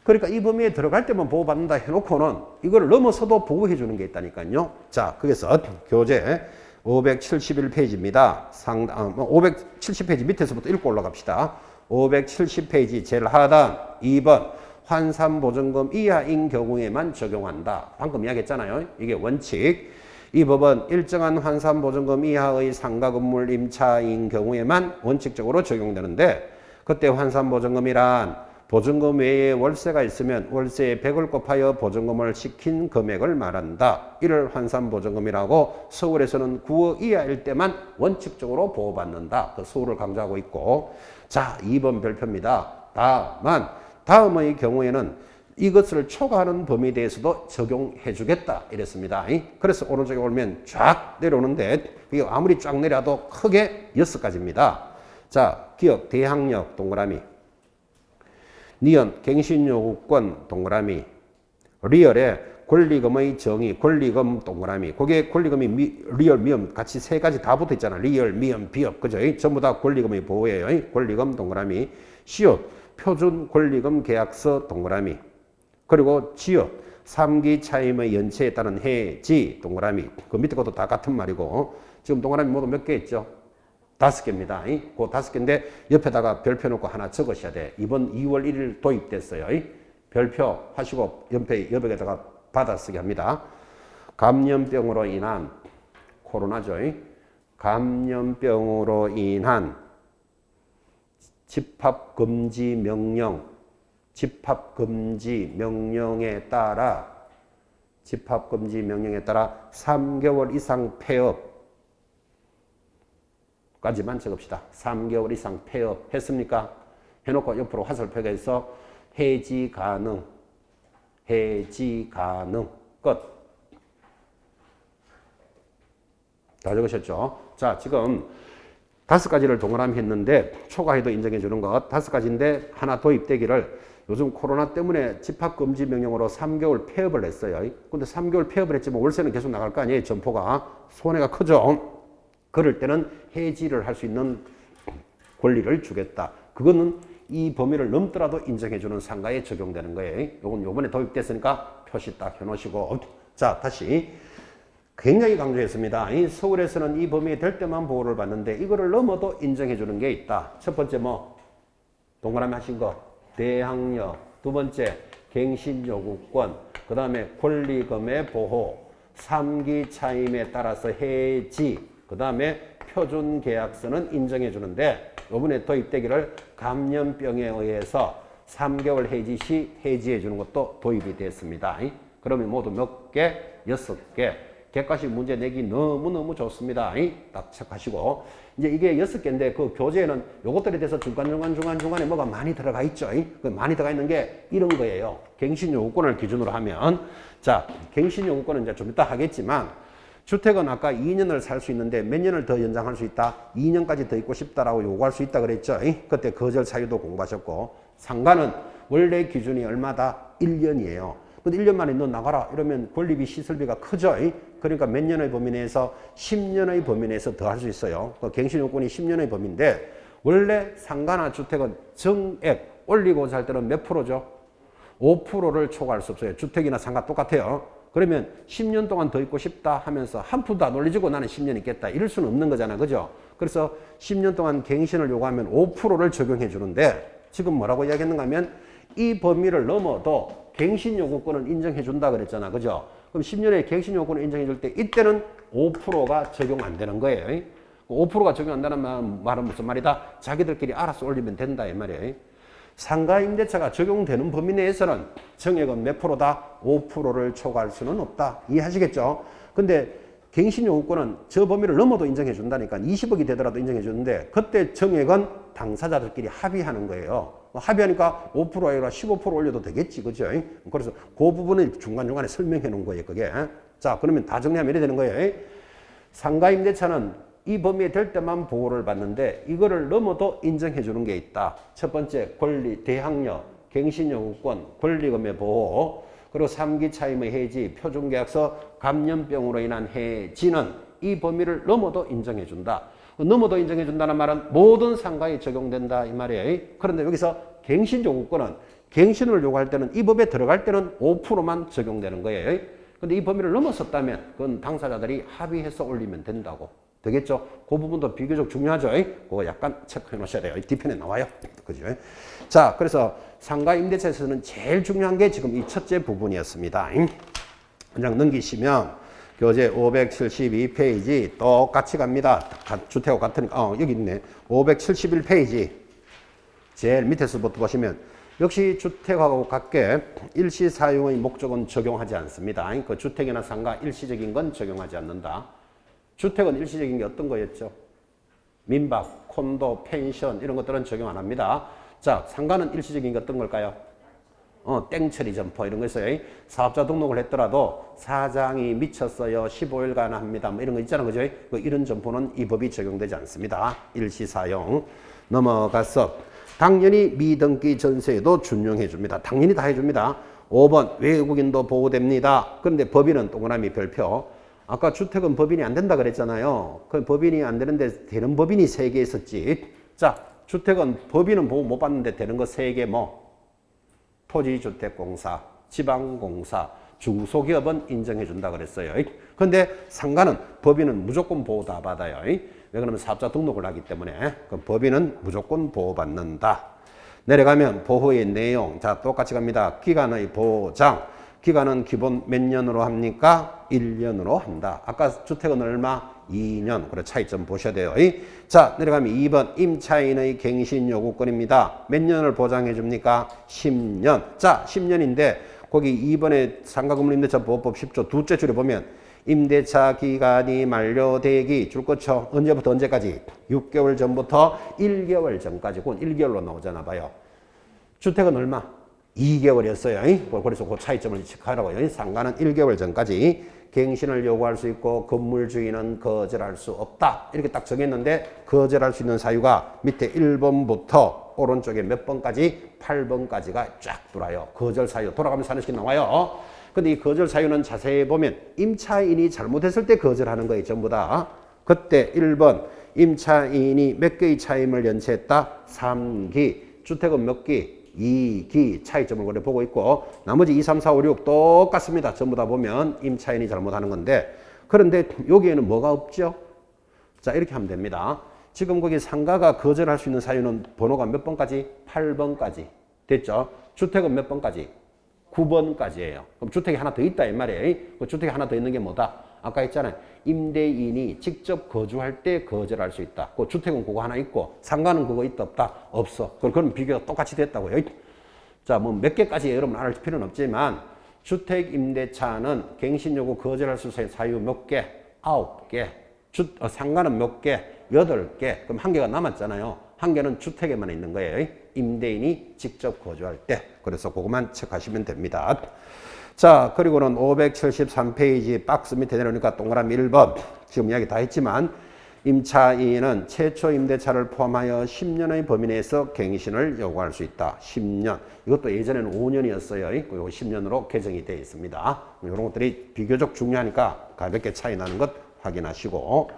그러니까 이 범위에 들어갈 때만 보호받는다 해놓고는 이걸 넘어서도 보호해 주는 게 있다니까요. 자, 그래서 교재 571페이지입니다. 570페이지 밑에서부터 읽고 올라갑시다. 570페이지 제일 하단 2번 환산보증금 이하인 경우에만 적용한다. 방금 이야기했잖아요. 이게 원칙. 이 법은 일정한 환산보증금 이하의 상가 건물 임차인 경우에만 원칙적으로 적용되는데 그때 환산보증금이란 보증금 외에 월세가 있으면 월세의 100을 곱하여 보증금을 시킨 금액을 말한다. 이를 환산보증금이라고 서울에서는 9억 이하일 때만 원칙적으로 보호받는다. 그 서울을 강조하고 있고 자 2번 별표입니다. 다음의 경우에는 이것을 초과하는 범위에 대해서도 적용해 주겠다 이랬습니다. 그래서 오른쪽에 오면 쫙 내려오는데 이게 아무리 쫙 내려도 크게 6가지입니다. 자, 기억, 대항력 동그라미, 니은, 갱신요구권 동그라미, 리얼의 권리금의 정의, 권리금 동그라미. 그게 권리금이 리얼, 미음 같이 3가지 다 붙어 있잖아. 리얼, 미음, 비업. 그죠? 전부 다 권리금의 보호예요. 권리금 동그라미. 시옷, 표준 권리금 계약서 동그라미. 그리고 지역, 3기 차임의 연체에 따른 해지 동그라미. 그 밑에 것도 다 같은 말이고 지금 동그라미 모두 몇 개 있죠? 5개입니다. 그 5개인데 옆에다가 별표 놓고 하나 적으셔야 돼. 이번 2월 1일 도입됐어요. 별표 하시고 옆에다가 받아쓰기 합니다. 감염병으로 인한 코로나죠. 감염병으로 인한 집합금지 명령에 따라 3개월 이상 폐업까지만 적읍시다. 3개월 이상 폐업 했습니까? 해놓고 옆으로 화살표가 있어 해지 가능 끝. 다 적으셨죠? 자, 지금 5가지를 동그라미 했는데 초과해도 인정해 주는 것 5가지인데 하나 도입되기를 요즘 코로나 때문에 집합금지 명령으로 3개월 폐업을 했어요. 근데 3개월 폐업을 했지만 월세는 계속 나갈 거 아니에요. 점포가. 손해가 크죠. 그럴 때는 해지를 할 수 있는 권리를 주겠다. 그거는 이 범위를 넘더라도 인정해 주는 상가에 적용되는 거예요. 요건 요번에 도입됐으니까 표시 딱 해놓으시고. 자, 다시. 굉장히 강조했습니다. 서울에서는 이 범위에 될 때만 보호를 받는데 이거를 넘어도 인정해 주는 게 있다. 첫 번째 뭐 동그라미 하신 거 대항력, 두 번째 갱신요구권, 그 다음에 권리금의 보호, 3기 차임에 따라서 해지, 그 다음에 표준계약서는 인정해 주는데 이번에 도입되기를 감염병에 의해서 3개월 해지 시 해지해 주는 것도 도입이 됐습니다. 그러면 모두 몇 개? 6개. 객관식 문제 내기 너무너무 좋습니다. 딱 체크하시고. 이제 이게 6개인데 그 교재에는 요것들에 대해서 중간중간에 뭐가 많이 들어가 있죠. 그 많이 들어가 있는 게 이런 거예요. 갱신요구권을 기준으로 하면. 자, 갱신요구권은 이제 좀 이따 하겠지만 주택은 아까 2년을 살 수 있는데 몇 년을 더 연장할 수 있다? 2년까지 더 있고 싶다라고 요구할 수 있다 그랬죠. 그때 거절 사유도 공부하셨고. 상가는 원래 기준이 얼마다? 1년이에요. 근데 1년 만에 너 나가라 이러면 권리비 시설비가 크죠. 그러니까 몇 년의 범위 내에서 10년의 범위 내에서 더 할 수 있어요. 갱신요건이 10년의 범위인데 원래 상가나 주택은 정액 올리고자 할 때는 몇 프로죠? 5%를 초과할 수 없어요. 주택이나 상가 똑같아요. 그러면 10년 동안 더 있고 싶다 하면서 한 푼도 안 올려주고 나는 10년 있겠다 이럴 수는 없는 거잖아. 그죠? 그래서 10년 동안 갱신을 요구하면 5%를 적용해 주는데 지금 뭐라고 이야기했는가 하면 이 범위를 넘어도 갱신 요구권을 인정해 준다 그랬잖아. 그죠? 그럼 10년에 갱신 요구권을 인정해 줄 때 이때는 5%가 적용 안 되는 거예요. 5%가 적용 안 되는 말은 무슨 말이다? 자기들끼리 알아서 올리면 된다 이 말이에요. 상가 임대차가 적용되는 범위 내에서는 정액은 몇 프로다? 5%를 초과할 수는 없다. 이해하시겠죠? 근데 갱신 요구권은 저 범위를 넘어도 인정해 준다니까 20억이 되더라도 인정해 주는데 그때 정액은 당사자들끼리 합의하는 거예요. 합의하니까 5% 아니라 15% 올려도 되겠지. 그죠? 그래서 그 부분을 중간중간에 설명해 놓은 거예요. 그게. 자, 그러면 다 정리하면 이래 되는 거예요. 상가 임대차는 이 범위에 될 때만 보호를 받는데 이거를 넘어도 인정해 주는 게 있다. 첫 번째 권리, 대항력, 갱신요구권, 권리금의 보호, 그리고 3기 차임의 해지, 표준계약서, 감염병으로 인한 해지는 이 범위를 넘어도 인정해 준다. 넘어도 인정해 준다는 말은 모든 상가에 적용된다 이 말이에요. 그런데 여기서 갱신요구권은 갱신을 요구할 때는 이 법에 들어갈 때는 5%만 적용되는 거예요. 근데 이 범위를 넘었었다면 그건 당사자들이 합의해서 올리면 된다고. 되겠죠? 그 부분도 비교적 중요하죠? 그거 약간 체크해 놓으셔야 돼요. 뒤편에 나와요. 그죠? 자, 그래서 상가 임대차에서는 제일 중요한 게 지금 이 첫째 부분이었습니다. 그냥 넘기시면 교재 572페이지 똑같이 갑니다. 주택하고 같으니까, 여기 있네. 571페이지. 제일 밑에서부터 보시면 역시 주택하고 같게 일시 사용의 목적은 적용하지 않습니다. 그 주택이나 상가 일시적인 건 적용하지 않는다. 주택은 일시적인 게 어떤 거였죠? 민박, 콘도, 펜션 이런 것들은 적용 안 합니다. 자, 상가는 일시적인 게 어떤 걸까요? 땡처리 점포 이런 거 있어요. 사업자 등록을 했더라도 사장이 미쳤어요. 15일간 합니다. 뭐 이런 거 있잖아요. 그죠? 이런 점포는 이 법이 적용되지 않습니다. 일시 사용. 넘어가서 당연히 미등기 전세에도 준용해 줍니다. 당연히 다 해줍니다. 5번 외국인도 보호됩니다. 그런데 법인은 동그라미 별표. 아까 주택은 법인이 안 된다 그랬잖아요. 그 법인이 안 되는데 되는 법인이 3개 있었지. 자, 주택은 법인은 보호 못 받는데 되는 거 3개 뭐? 토지주택공사, 지방공사, 중소기업은 인정해 준다 그랬어요. 그런데 상가는 법인은 무조건 보호 다 받아요. 왜 그러면 사업자 등록을 하기 때문에 그 법인은 무조건 보호받는다. 내려가면 보호의 내용. 자, 똑같이 갑니다. 기간의 보장. 기간은 기본 몇 년으로 합니까? 1년으로 한다. 아까 주택은 얼마? 2년. 그래 차이점 보셔야 돼요. 자, 내려가면 2번 임차인의 갱신 요구권입니다. 몇 년을 보장해 줍니까? 10년. 자, 10년인데 거기 2번에 상가건물임대차 보호법 10조 둘째 줄에 보면 임대차 기간이 만료되기 줄 거죠. 언제부터 언제까지? 6개월 전부터 1개월 전까지. 그건 1개월로 나오잖아 봐요. 주택은 얼마? 2개월이었어요. 그래서 그 차이점을 체크하라고요. 상가는 1개월 전까지 갱신을 요구할 수 있고 건물 주인은 거절할 수 없다. 이렇게 딱 정했는데 거절할 수 있는 사유가 밑에 1번부터 오른쪽에 몇 번까지? 8번까지가 쫙 돌아요. 거절 사유 돌아가면서 하나씩 나와요. 근데 이 거절 사유는 자세히 보면 임차인이 잘못했을 때 거절하는 거예요. 전부 다. 그때 1번 임차인이 몇 개의 차임을 연체했다? 3기. 주택은 몇 기? 2기 차이점을 그래 보고 있고 나머지 2, 3, 4, 5, 6 똑같습니다. 전부 다 보면 임차인이 잘못하는 건데 그런데 여기에는 뭐가 없죠? 자 이렇게 하면 됩니다. 지금 거기 상가가 거절할 수 있는 사유는 번호가 몇 번까지? 8번까지 됐죠? 주택은 몇 번까지? 9번까지예요. 그럼 주택이 하나 더 있다 이 말이에요. 그 주택이 하나 더 있는 게 뭐다? 아까 했잖아요. 임대인이 직접 거주할 때 거절할 수 있다. 그 주택은 그거 하나 있고 상가는 그거 있다 없다? 없어. 그럼 비교가 똑같이 됐다고요. 자, 뭐 몇 개까지 여러분 알 필요는 없지만 주택 임대차는 갱신 요구 거절할 수 있는 사유 몇 개? 9개. 상가는 몇 개? 8개. 그럼 한 개가 남았잖아요. 한 개는 주택에만 있는 거예요. 임대인이 직접 거주할 때. 그래서 그것만 체크하시면 됩니다. 자, 그리고는 573페이지 박스 밑에 내려오니까 동그라미 1번. 지금 이야기 다 했지만 임차인은 최초 임대차를 포함하여 10년의 범위 내에서 갱신을 요구할 수 있다. 10년. 이것도 예전에는 5년이었어요. 그리고 10년으로 개정이 되어 있습니다. 이런 것들이 비교적 중요하니까 가볍게 차이 나는 것 확인하시고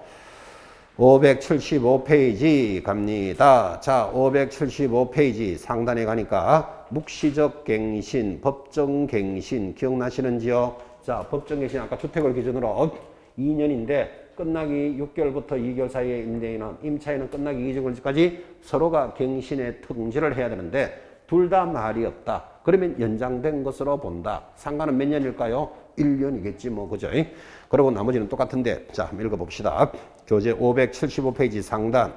575페이지 갑니다. 자, 575페이지 상단에 가니까 묵시적 갱신, 법정 갱신 기억나시는지요? 자, 법정 갱신 아까 주택을 기준으로 2년인데 끝나기 6개월부터 2개월 사이에 임대인은 임차인은 끝나기 2개월까지 서로가 갱신의 통지를 해야 되는데 둘 다 말이 없다. 그러면 연장된 것으로 본다. 상가는 몇 년일까요? 1년이겠지 뭐 그죠? 그리고 나머지는 똑같은데 자 한번 읽어봅시다. 교재 575페이지 상단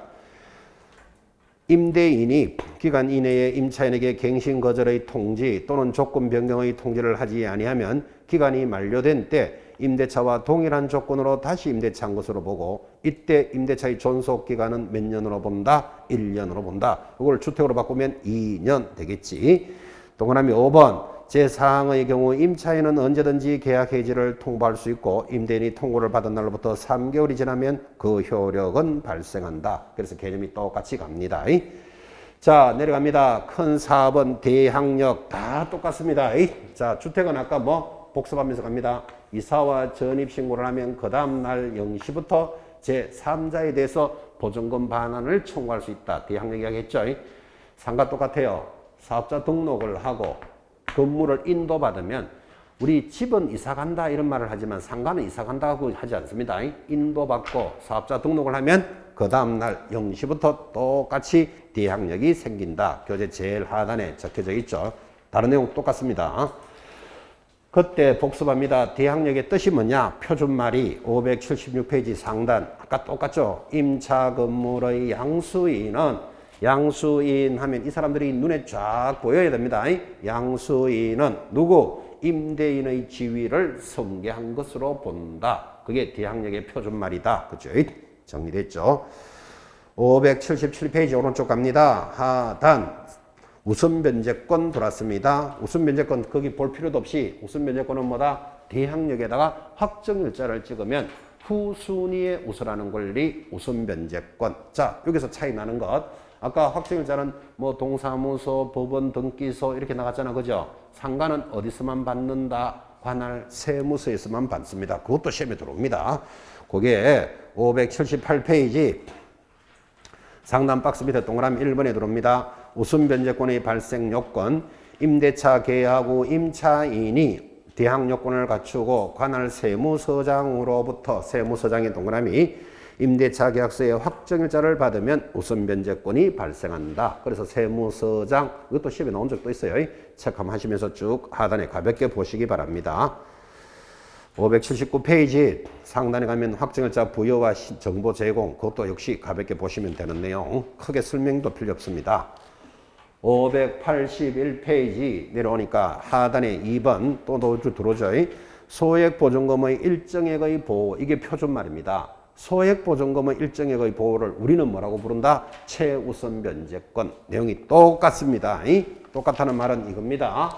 임대인이 기간 이내에 임차인에게 갱신 거절의 통지 또는 조건 변경의 통지를 하지 아니하면 기간이 만료된 때 임대차와 동일한 조건으로 다시 임대차한 것으로 보고 이때 임대차의 존속 기간은 몇 년으로 본다? 1년으로 본다. 이걸 주택으로 바꾸면 2년 되겠지. 동그라미 5번 제4항의 경우 임차인은 언제든지 계약 해지를 통보할 수 있고 임대인이 통보를 받은 날로부터 3개월이 지나면 그 효력은 발생한다. 그래서 개념이 똑같이 갑니다. 자 내려갑니다. 큰 4번 대항력 다 똑같습니다. 자 주택은 아까 뭐 복습하면서 갑니다. 이사와 전입신고를 하면 그 다음날 0시부터 제3자에 대해서 보증금 반환을 청구할 수 있다. 대항력 이야기했죠. 상가 똑같아요. 사업자 등록을 하고 건물을 인도받으면 우리 집은 이사간다 이런 말을 하지만 상가는 이사간다고 하지 않습니다. 인도받고 사업자 등록을 하면 그 다음날 0시부터 똑같이 대항력이 생긴다. 교재 제일 하단에 적혀져 있죠. 다른 내용 똑같습니다. 그때 복습합니다. 대항력의 뜻이 뭐냐? 표준말이 576페이지 상단 아까 똑같죠? 임차 건물의 양수인 하면 이 사람들이 눈에 쫙 보여야 됩니다. 양수인은 누구? 임대인의 지위를 성계한 것으로 본다. 그게 대항력의 표준말이다. 그죠? 정리됐죠? 577페이지 오른쪽 갑니다. 하단 우선변제권 돌았습니다. 우선변제권 거기 볼 필요도 없이 우선변제권은 뭐다? 대항력에다가 확정일자를 찍으면 후순위에 우선하는 권리 우선변제권. 자 여기서 차이 나는 것. 아까 확정일자는 뭐 동사무소, 법원, 등기소 이렇게 나갔잖아. 그죠? 상가는 어디서만 받는다? 관할 세무서에서만 받습니다. 그것도 시험에 들어옵니다. 그게 578페이지 상단 박스 밑에 동그라미 1번에 들어옵니다. 우선변제권의 발생 요건, 임대차 계약 후 임차인이 대항요건을 갖추고 관할 세무서장으로부터 세무서장의 동그라미 임대차 계약서의 확정일자를 받으면 우선변제권이 발생한다. 그래서 세무서장 이것도 시험에 나온 적도 있어요. 체크함 하시면서 쭉 하단에 가볍게 보시기 바랍니다. 579페이지 상단에 가면 확정일자 부여와 정보 제공 그것도 역시 가볍게 보시면 되는 내용 크게 설명도 필요 없습니다. 581페이지 내려오니까 하단에 2번 또 들어오죠. 소액보증금의 일정액의 보호 이게 표준말입니다. 소액보증금의 일정액의 보호를 우리는 뭐라고 부른다? 최우선 변제권. 내용이 똑같습니다. 똑같다는 말은 이겁니다.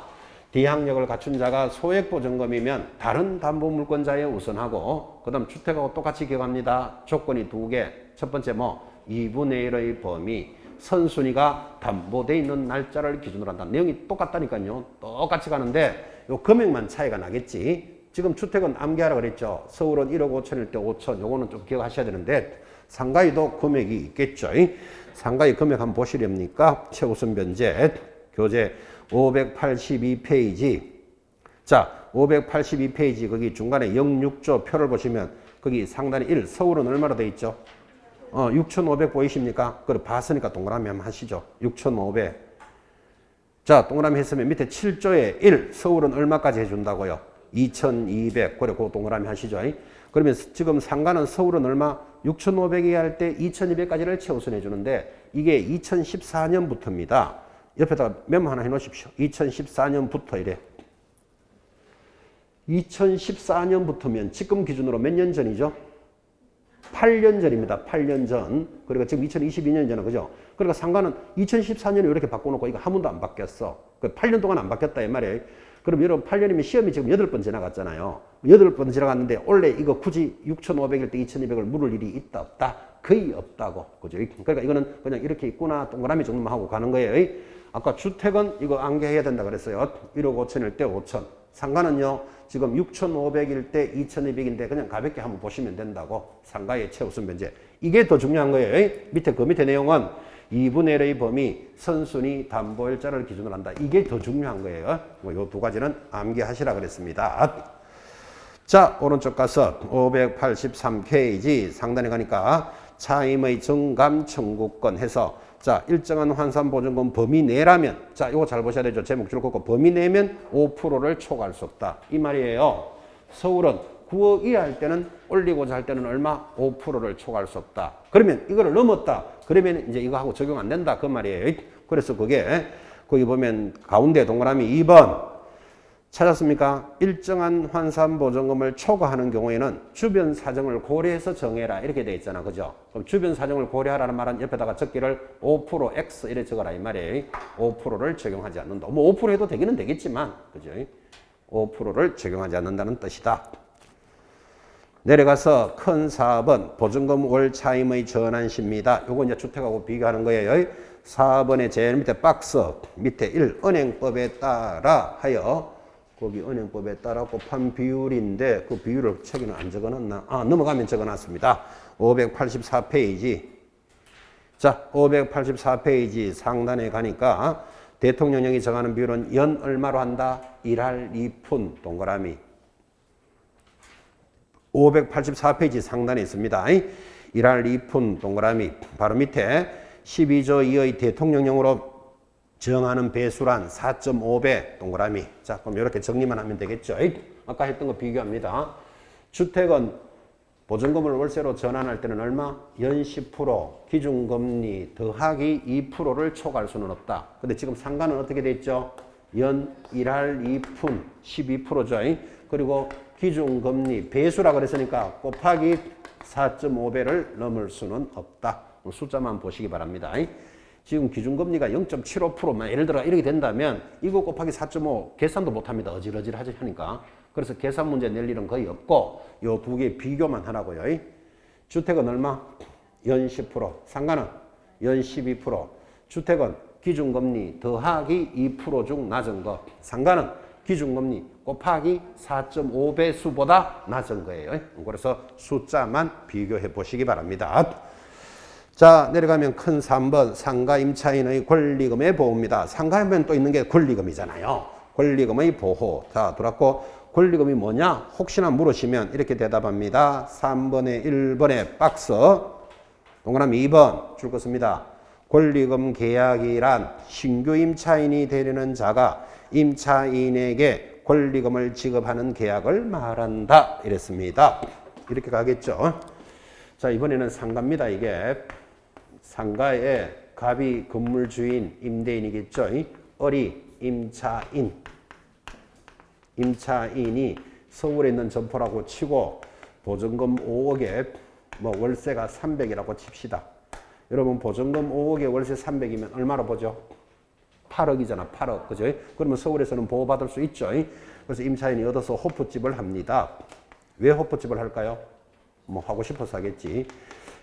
D학력을 갖춘 자가 소액보증금이면 다른 담보물권자에 우선하고 그 다음 주택하고 똑같이 기억합니다. 조건이 두 개. 첫 번째 2분의 1의 범위 선순위가 담보돼 있는 날짜를 기준으로 한다. 내용이 똑같다니까요. 똑같이 가는데 요 금액만 차이가 나겠지. 지금 주택은 암기하라 그랬죠. 서울은 1억 5천일 때 5천. 요거는 좀 기억하셔야 되는데 상가에도 금액이 있겠죠. 상가의 금액 한번 보시렵니까? 최우선 변제 교재 582페이지. 자, 582페이지 거기 중간에 06조 표를 보시면 거기 상단에 1 서울은 얼마로 돼 있죠? 6,500 보이십니까? 그걸 봤으니까 동그라미 한번 하시죠. 6,500. 자, 동그라미 했으면 밑에 7조에 1 서울은 얼마까지 해준다고요? 2,200. 그래, 그 동그라미 하시죠. 그러면 지금 상가는 서울은 얼마? 6,500이 할 때 2,200까지를 최우선 해주는데 이게 2014년부터입니다. 옆에다가 메모 하나 해놓으십시오. 2014년부터 이래. 2014년부터면 지금 기준으로 몇 년 전이죠? 8년 전입니다. 8년 전. 그리고 지금 2022년 전에 그죠? 그러니까 상가는 2014년에 이렇게 바꿔놓고 이거 한 번도 안 바뀌었어. 8년 동안 안 바뀌었다 이 말이에요. 그럼 여러분 8년이면 시험이 지금 8번 지나갔잖아요. 8번 지나갔는데 원래 이거 굳이 6,500일 때 2,200을 물을 일이 있다 없다? 거의 없다고. 그죠? 그러니까 이거는 그냥 이렇게 있구나 동그라미 정도만 하고 가는 거예요. 아까 주택은 이거 암기해야 된다 그랬어요. 1억 5천일 때 5천. 상가는요. 지금 6,500일 때 2,200인데 그냥 가볍게 한번 보시면 된다고. 상가의 최우선 변제. 이게 더 중요한 거예요. 밑에 그 밑에 내용은 2분의 1의 범위 선순위 담보일자를 기준으로 한다. 이게 더 중요한 거예요. 이 두 가지는 암기하시라 그랬습니다. 자, 오른쪽 가서 583페이지 상단에 가니까 차임의 정감 청구권 해서 자, 일정한 환산보증금 범위 내라면 자, 이거 잘 보셔야 되죠. 제목 줄 긋고 범위 내면 5%를 초과할 수 없다. 이 말이에요. 서울은 9억 이하할 때는 올리고자 할 때는 얼마? 5%를 초과할 수 없다. 그러면 이거를 넘었다. 그러면 이제 이거 하고 적용 안 된다. 그 말이에요. 그래서 그게 거기 보면 가운데 동그라미 2번 찾았습니까? 일정한 환산보증금을 초과하는 경우에는 주변 사정을 고려해서 정해라. 이렇게 돼 있잖아. 그죠? 그럼 주변 사정을 고려하라는 말은 옆에다가 적기를 5% X 이래 적어라. 이 말이에요. 5%를 적용하지 않는다. 5% 해도 되기는 되겠지만, 그죠? 5%를 적용하지 않는다는 뜻이다. 내려가서 큰 4번 보증금 월 차임의 전환시입니다. 요거 이제 주택하고 비교하는 거예요. 4번의 제일 밑에 박스 밑에 1 은행법에 따라 하여 거기 은행법에 따라 곱한 비율인데 그 비율을 책에는 안 적어놨나? 넘어가면 적어놨습니다. 584페이지. 자, 584페이지 상단에 가니까 대통령령이 정하는 비율은 연 얼마로 한다? 1할 2푼 동그라미. 584페이지 상단에 있습니다. 1할 2푼 동그라미. 바로 밑에 12조 2의 대통령령으로 정하는 배수란 4.5배 동그라미. 자, 그럼 이렇게 정리만 하면 되겠죠. 아까 했던 거 비교합니다. 주택은 보증금을 월세로 전환할 때는 얼마? 연 10%, 기준금리 더하기 2%를 초과할 수는 없다. 근데 지금 상가는 어떻게 돼 있죠? 연 1할 2푼 12%죠. 그리고 기준금리 배수라 그랬으니까 곱하기 4.5배를 넘을 수는 없다. 숫자만 보시기 바랍니다. 지금 기준금리가 0.75%만 예를 들어 이렇게 된다면 이거 곱하기 4.5 계산도 못합니다. 어질어질하지 하니까. 그래서 계산 문제 낼 일은 거의 없고 요 두 개 비교만 하라고요. 주택은 얼마? 연 10%. 상가는 연 12%. 주택은 기준금리 더하기 2% 중 낮은 거. 상가는 기준금리 곱하기 4.5배 수보다 낮은 거예요. 그래서 숫자만 비교해 보시기 바랍니다. 자, 내려가면 큰 3번 상가 임차인의 권리금의 보호입니다. 상가하면 또 있는 게 권리금이잖아요. 권리금의 보호. 자, 들었고 권리금이 뭐냐? 혹시나 물으시면 이렇게 대답합니다. 3번에 1번에 박스 동그라미 2번 줄 것입니다. 권리금 계약이란 신규 임차인이 되려는 자가 임차인에게 권리금을 지급하는 계약을 말한다. 이랬습니다. 이렇게 가겠죠. 자, 이번에는 상가입니다. 이게 상가의 갑이 건물주인 임대인이겠죠. 을이 임차인. 임차인이 서울에 있는 점포라고 치고 보증금 5억에 뭐 월세가 300이라고 칩시다. 여러분 보증금 5억에 월세 300이면 얼마로 보죠? 8억이잖아. 8억. 그죠? 그러면 서울에서는 보호받을 수 있죠. 그래서 임차인이 얻어서 호프집을 합니다. 왜 호프집을 할까요? 뭐 하고 싶어서 하겠지.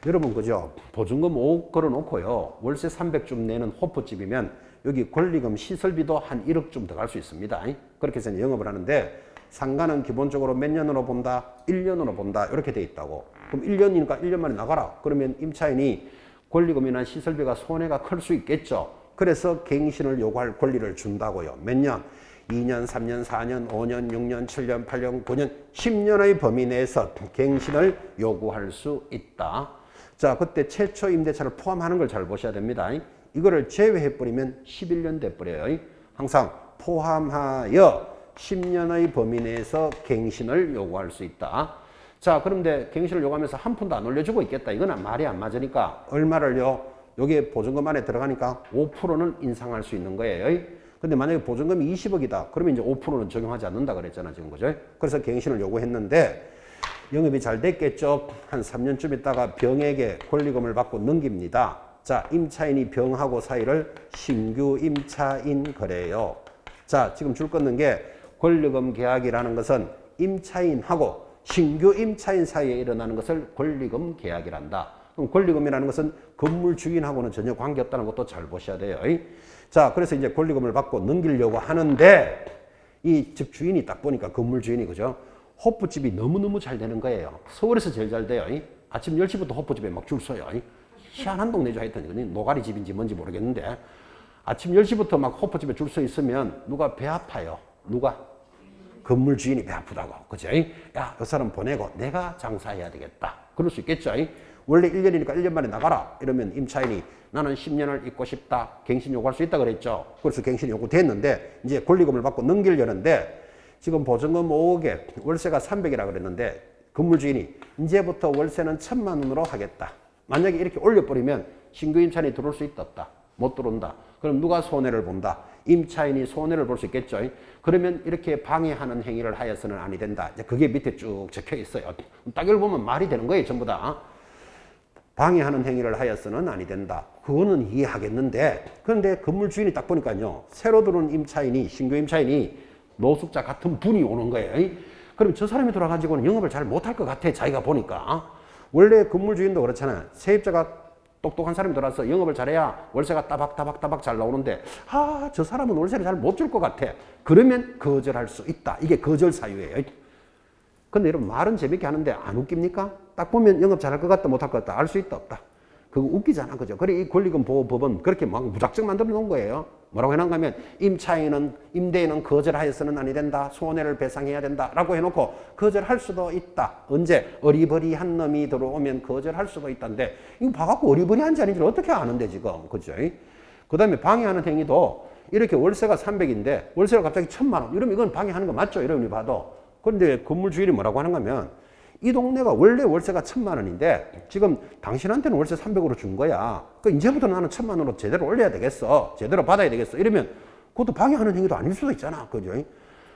여러분 그죠? 보증금 5억 걸어놓고요. 월세 300쯤 내는 호프집이면 여기 권리금 시설비도 한 1억쯤 더 갈 수 있습니다. 그렇게 해서 영업을 하는데 상가는 기본적으로 몇 년으로 본다? 1년으로 본다. 이렇게 돼 있다고. 그럼 1년이니까 1년 만에 나가라. 그러면 임차인이 권리금이나 시설비가 손해가 클 수 있겠죠. 그래서 갱신을 요구할 권리를 준다고요. 몇 년? 2년, 3년, 4년, 5년, 6년, 7년, 8년, 9년, 10년의 범위 내에서 갱신을 요구할 수 있다. 자, 그때 최초 임대차를 포함하는 걸 잘 보셔야 됩니다. 이거를 제외해버리면 11년 돼버려요. 항상 포함하여 10년의 범위 내에서 갱신을 요구할 수 있다. 자, 그런데 갱신을 요구하면서 한 푼도 안 올려주고 있겠다. 이건 말이 안 맞으니까 얼마를요? 여기에 보증금 안에 들어가니까 5%는 인상할 수 있는 거예요. 근데 만약에 보증금이 20억이다. 그러면 이제 5%는 적용하지 않는다 그랬잖아, 지금 그죠? 그래서 갱신을 요구했는데 영업이 잘 됐겠죠. 한 3년쯤 있다가 병에게 권리금을 받고 넘깁니다. 자, 임차인이 병하고 사이를 신규 임차인 거래요. 자, 지금 줄 끊는 게 권리금 계약이라는 것은 임차인하고 신규 임차인 사이에 일어나는 것을 권리금 계약이란다. 그럼 권리금이라는 것은 건물 주인하고는 전혀 관계없다는 것도 잘 보셔야 돼요. 자, 그래서 이제 권리금을 받고 넘기려고 하는데 이 집 주인이 딱 보니까 건물 주인이 그죠? 호프집이 너무너무 잘 되는 거예요. 서울에서 제일 잘 돼요. 아침 10시부터 호프집에 막 줄 서요. 희한한 동네죠. 하여튼 노가리 집인지 뭔지 모르겠는데 아침 10시부터 막 호프집에 줄 서 있으면 누가 배 아파요. 누가? 건물 주인이 배 아프다고. 그죠? 야, 이 사람 보내고 내가 장사해야 되겠다. 그럴 수 있겠죠. 원래 1년이니까 1년 만에 나가라. 이러면 임차인이 나는 10년을 있고 싶다. 갱신 요구할 수 있다 그랬죠. 그래서 갱신 요구됐는데 이제 권리금을 받고 넘기려는데 지금 보증금 5억에 월세가 300이라 그랬는데 건물 주인이 이제부터 월세는 1,000만 원으로 하겠다. 만약에 이렇게 올려버리면 신규 임차인이 들어올 수 있다 없다? 못 들어온다. 그럼 누가 손해를 본다? 임차인이 손해를 볼 수 있겠죠. 그러면 이렇게 방해하는 행위를 하여서는 아니 된다. 이제 그게 밑에 쭉 적혀 있어요. 딱 이걸 보면 말이 되는 거예요. 전부 다. 방해하는 행위를 하여서는 아니 된다. 그거는 이해하겠는데 그런데 건물 주인이 딱 보니까요. 새로 들어온 임차인이 신규 임차인이 노숙자 같은 분이 오는 거예요. 그럼 저 사람이 돌아가지고는 영업을 잘 못할 것 같아. 자기가 보니까. 원래 건물 주인도 그렇잖아요. 세입자가 똑똑한 사람이 들어와서 영업을 잘해야 월세가 따박따박 잘 나오는데 저 사람은 월세를 잘 못 줄 것 같아. 그러면 거절할 수 있다. 이게 거절 사유예요. 근데 여러분 말은 재밌게 하는데 안 웃깁니까? 딱 보면 영업 잘할 것 같다 못할 것 같다 알 수 있다 없다. 그거 웃기잖아. 그죠? 그래 이 권리금 보호법은 그렇게 막 무작정 만들어 놓은 거예요. 뭐라고 해놓은가 하면 임대인은 거절하여서는 아니 된다. 손해를 배상해야 된다. 라고 해놓고 거절할 수도 있다. 언제? 어리버리한 놈이 들어오면 거절할 수도 있다는데 이거 봐갖고 어리버리한지 아닌지 어떻게 아는데 지금. 그죠? 그 다음에 방해하는 행위도 이렇게 월세가 300인데 월세가 갑자기 1,000만 원. 이러면 이건 방해하는 거 맞죠? 이러니 봐도. 그런데 건물 주인이 뭐라고 하는가 하면 이 동네가 원래 월세가 1,000만 원인데 지금 당신한테는 월세 300으로 준 거야. 그 이제부터 나는 1,000만 원으로 제대로 올려야 되겠어. 제대로 받아야 되겠어. 이러면 그것도 방해하는 행위도 아닐 수도 있잖아. 그죠?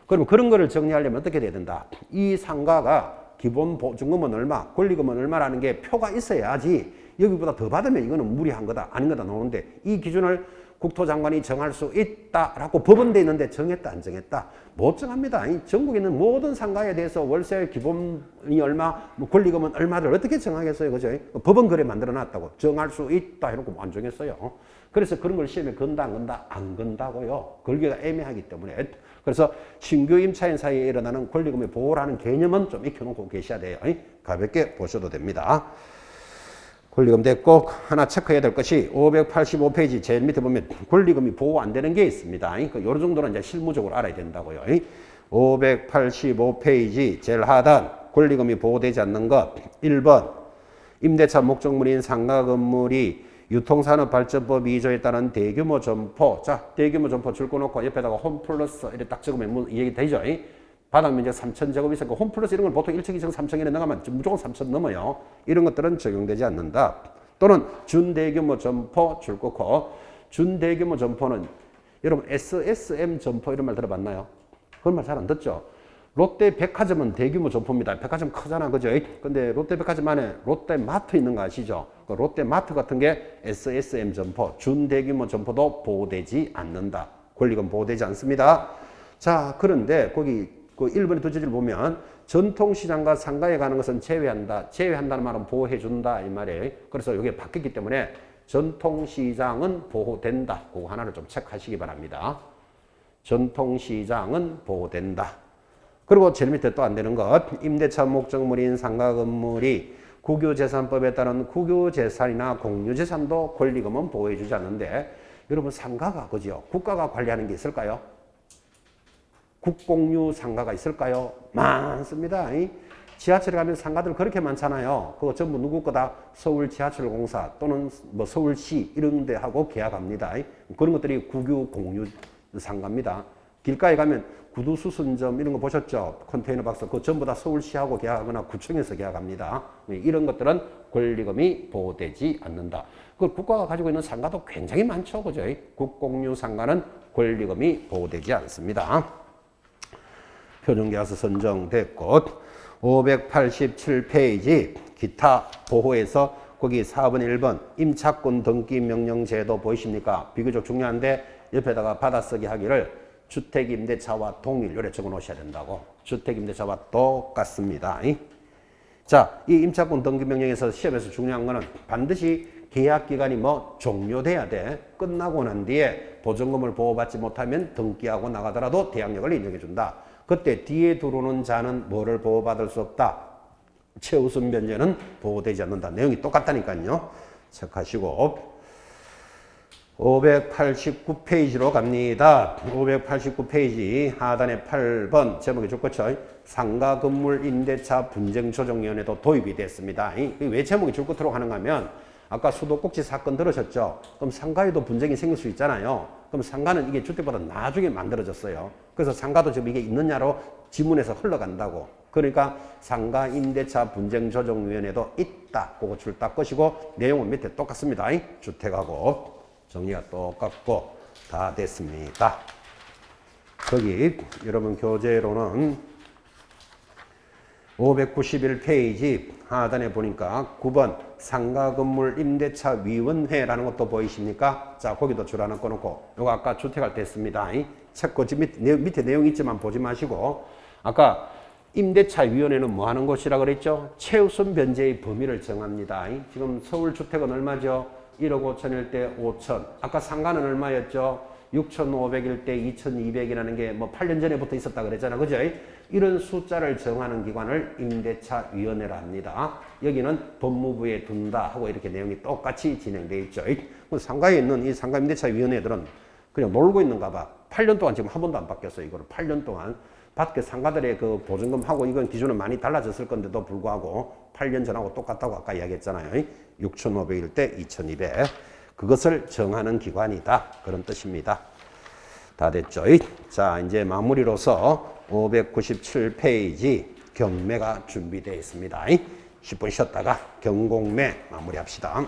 그러면 그런 거를 정리하려면 어떻게 돼야 된다? 이 상가가 기본 보증금은 얼마, 권리금은 얼마라는 게 표가 있어야지 여기보다 더 받으면 이거는 무리한 거다, 아닌 거다 나오는데 이 기준을 국토장관이 정할 수 있다라고 법은 돼 있는데 정했다 안 정했다? 못 정합니다. 전국에 있는 모든 상가에 대해서 월세 기본이 얼마, 권리금은 얼마를 어떻게 정하겠어요? 그죠? 법은 그래 만들어 놨다고. 정할 수 있다 해놓고 안 정했어요. 그래서 그런 걸 시험에 건다 안 건다? 안 건다고요. 걸기가 애매하기 때문에. 그래서 신규 임차인 사이에 일어나는 권리금의 보호라는 개념은 좀 익혀놓고 계셔야 돼요. 가볍게 보셔도 됩니다. 권리금대 꼭 하나 체크해야 될 것이 585페이지 제일 밑에 보면 권리금이 보호 안 되는 게 있습니다. 요 정도는 이제 실무적으로 알아야 된다고요. 585페이지 제일 하단 권리금이 보호되지 않는 것 1번 임대차 목적물인 상가 건물이 유통산업발전법 2조에 따른 대규모 점포. 자, 대규모 점포 줄 꺼놓고 옆에다가 홈플러스 이렇게 딱 적으면 이 얘기 되죠. 바닥 면적 3,000제곱 있으니까 홈플러스 이런 걸 보통 1층, 2층, 3층에 나가면 무조건 3,000 넘어요. 이런 것들은 적용되지 않는다. 또는 준대규모 점포 줄 꺼고 준대규모 점포는 여러분 SSM 점포 이런 말 들어봤나요? 그런 말 잘 안 듣죠? 롯데백화점은 대규모 점포입니다. 백화점 크잖아, 그죠? 근데 롯데백화점 안에 롯데마트 있는 거 아시죠? 그 롯데마트 같은 게 SSM 점포, 준대규모 점포도 보호되지 않는다. 권리금 보호되지 않습니다. 자, 그런데 거기 그 1번의 두 줄을 보면 전통시장과 상가에 가는 것은 제외한다. 제외한다는 말은 보호해준다 이 말이에요. 그래서 이게 바뀌었기 때문에 전통시장은 보호된다. 그거 하나를 좀 체크하시기 바랍니다. 전통시장은 보호된다. 그리고 제일 밑에 또 안 되는 것, 임대차 목적물인 상가 건물이 국유재산법에 따른 국유재산이나 공유재산도 권리금은 보호해주지 않는데, 여러분 상가가 그죠? 국가가 관리하는 게 있을까요? 국공유 상가가 있을까요? 많습니다. 지하철에 가면 상가들 그렇게 많잖아요. 그거 전부 누구 거다? 서울지하철공사 또는 뭐 서울시 이런 데 하고 계약합니다. 그런 것들이 국유 공유 상가입니다. 길가에 가면 구두수선점 이런 거 보셨죠? 컨테이너 박스 그거 전부 다 서울시하고 계약하거나 구청에서 계약합니다. 이런 것들은 권리금이 보호되지 않는다. 그 국가가 가지고 있는 상가도 굉장히 많죠. 그죠? 국공유 상가는 권리금이 보호되지 않습니다. 표준계약서 선정됐고 587페이지 기타 보호에서 거기 4번 1번 임차권 등기 명령 제도 보이십니까? 비교적 중요한데 옆에다가 받아쓰기 하기를 주택임대차와 동일 요래 적어 놓으셔야 된다고. 주택임대차와 똑같습니다. 자, 이 임차권 등기 명령에서 시험에서 중요한 거는 반드시 계약기간이 뭐 종료돼야 돼. 끝나고 난 뒤에 보증금을 보호받지 못하면 등기하고 나가더라도 대항력을 인정해 준다. 그때 뒤에 들어오는 자는 뭐를 보호받을 수 없다. 최우선 변제는 보호되지 않는다. 내용이 똑같다니까요. 체크하시고 589페이지로 갑니다. 589페이지 하단에 8번 제목이 좋겠죠. 상가 건물 임대차 분쟁조정위원회도 도입이 됐습니다. 왜 제목이 줄 끝으로 하는가 하면 아까 수도꼭지 사건 들으셨죠? 그럼 상가에도 분쟁이 생길 수 있잖아요. 그럼 상가는 이게 주택보다 나중에 만들어졌어요. 그래서 상가도 지금 이게 있느냐로 지문에서 흘러간다고. 그러니까 상가 임대차 분쟁조정위원회도 있다. 그거 줄 딱 것이고 내용은 밑에 똑같습니다. 주택하고 정리가 똑같고 다 됐습니다. 거기 여러분 교재로는 591페이지 하단에 보니까 9번 상가건물 임대차 위원회라는 것도 보이십니까? 자, 거기도 줄 하나 꺼놓고 요거 아까 주택할 때 했습니다. 책꽂이 밑에 내용 있지만 보지 마시고 아까 임대차 위원회는 뭐 하는 곳이라 그랬죠? 최우선 변제의 범위를 정합니다. 지금 서울 주택은 얼마죠? 1억 5천일 때 5천. 아까 상가는 얼마였죠? 6,500일 때 2,200이라는 게 뭐 8년 전에부터 있었다 그랬잖아. 그죠? 이런 숫자를 정하는 기관을 임대차 위원회라 합니다. 여기는 법무부에 둔다 하고 이렇게 내용이 똑같이 진행되어 있죠. 상가에 있는 이 상가 임대차 위원회들은 그냥 놀고 있는가 봐. 8년 동안 지금 한 번도 안 바뀌었어요. 이거를 8년 동안. 밖에 상가들의 그 보증금하고 이건 기준은 많이 달라졌을 건데도 불구하고 8년 전하고 똑같다고 아까 이야기했잖아요. 6,500일 때 2,200. 그것을 정하는 기관이다. 그런 뜻입니다. 다 됐죠? 자, 이제 마무리로서 597페이지 경매가 준비되어 있습니다. 10분 쉬었다가 경공매 마무리합시다.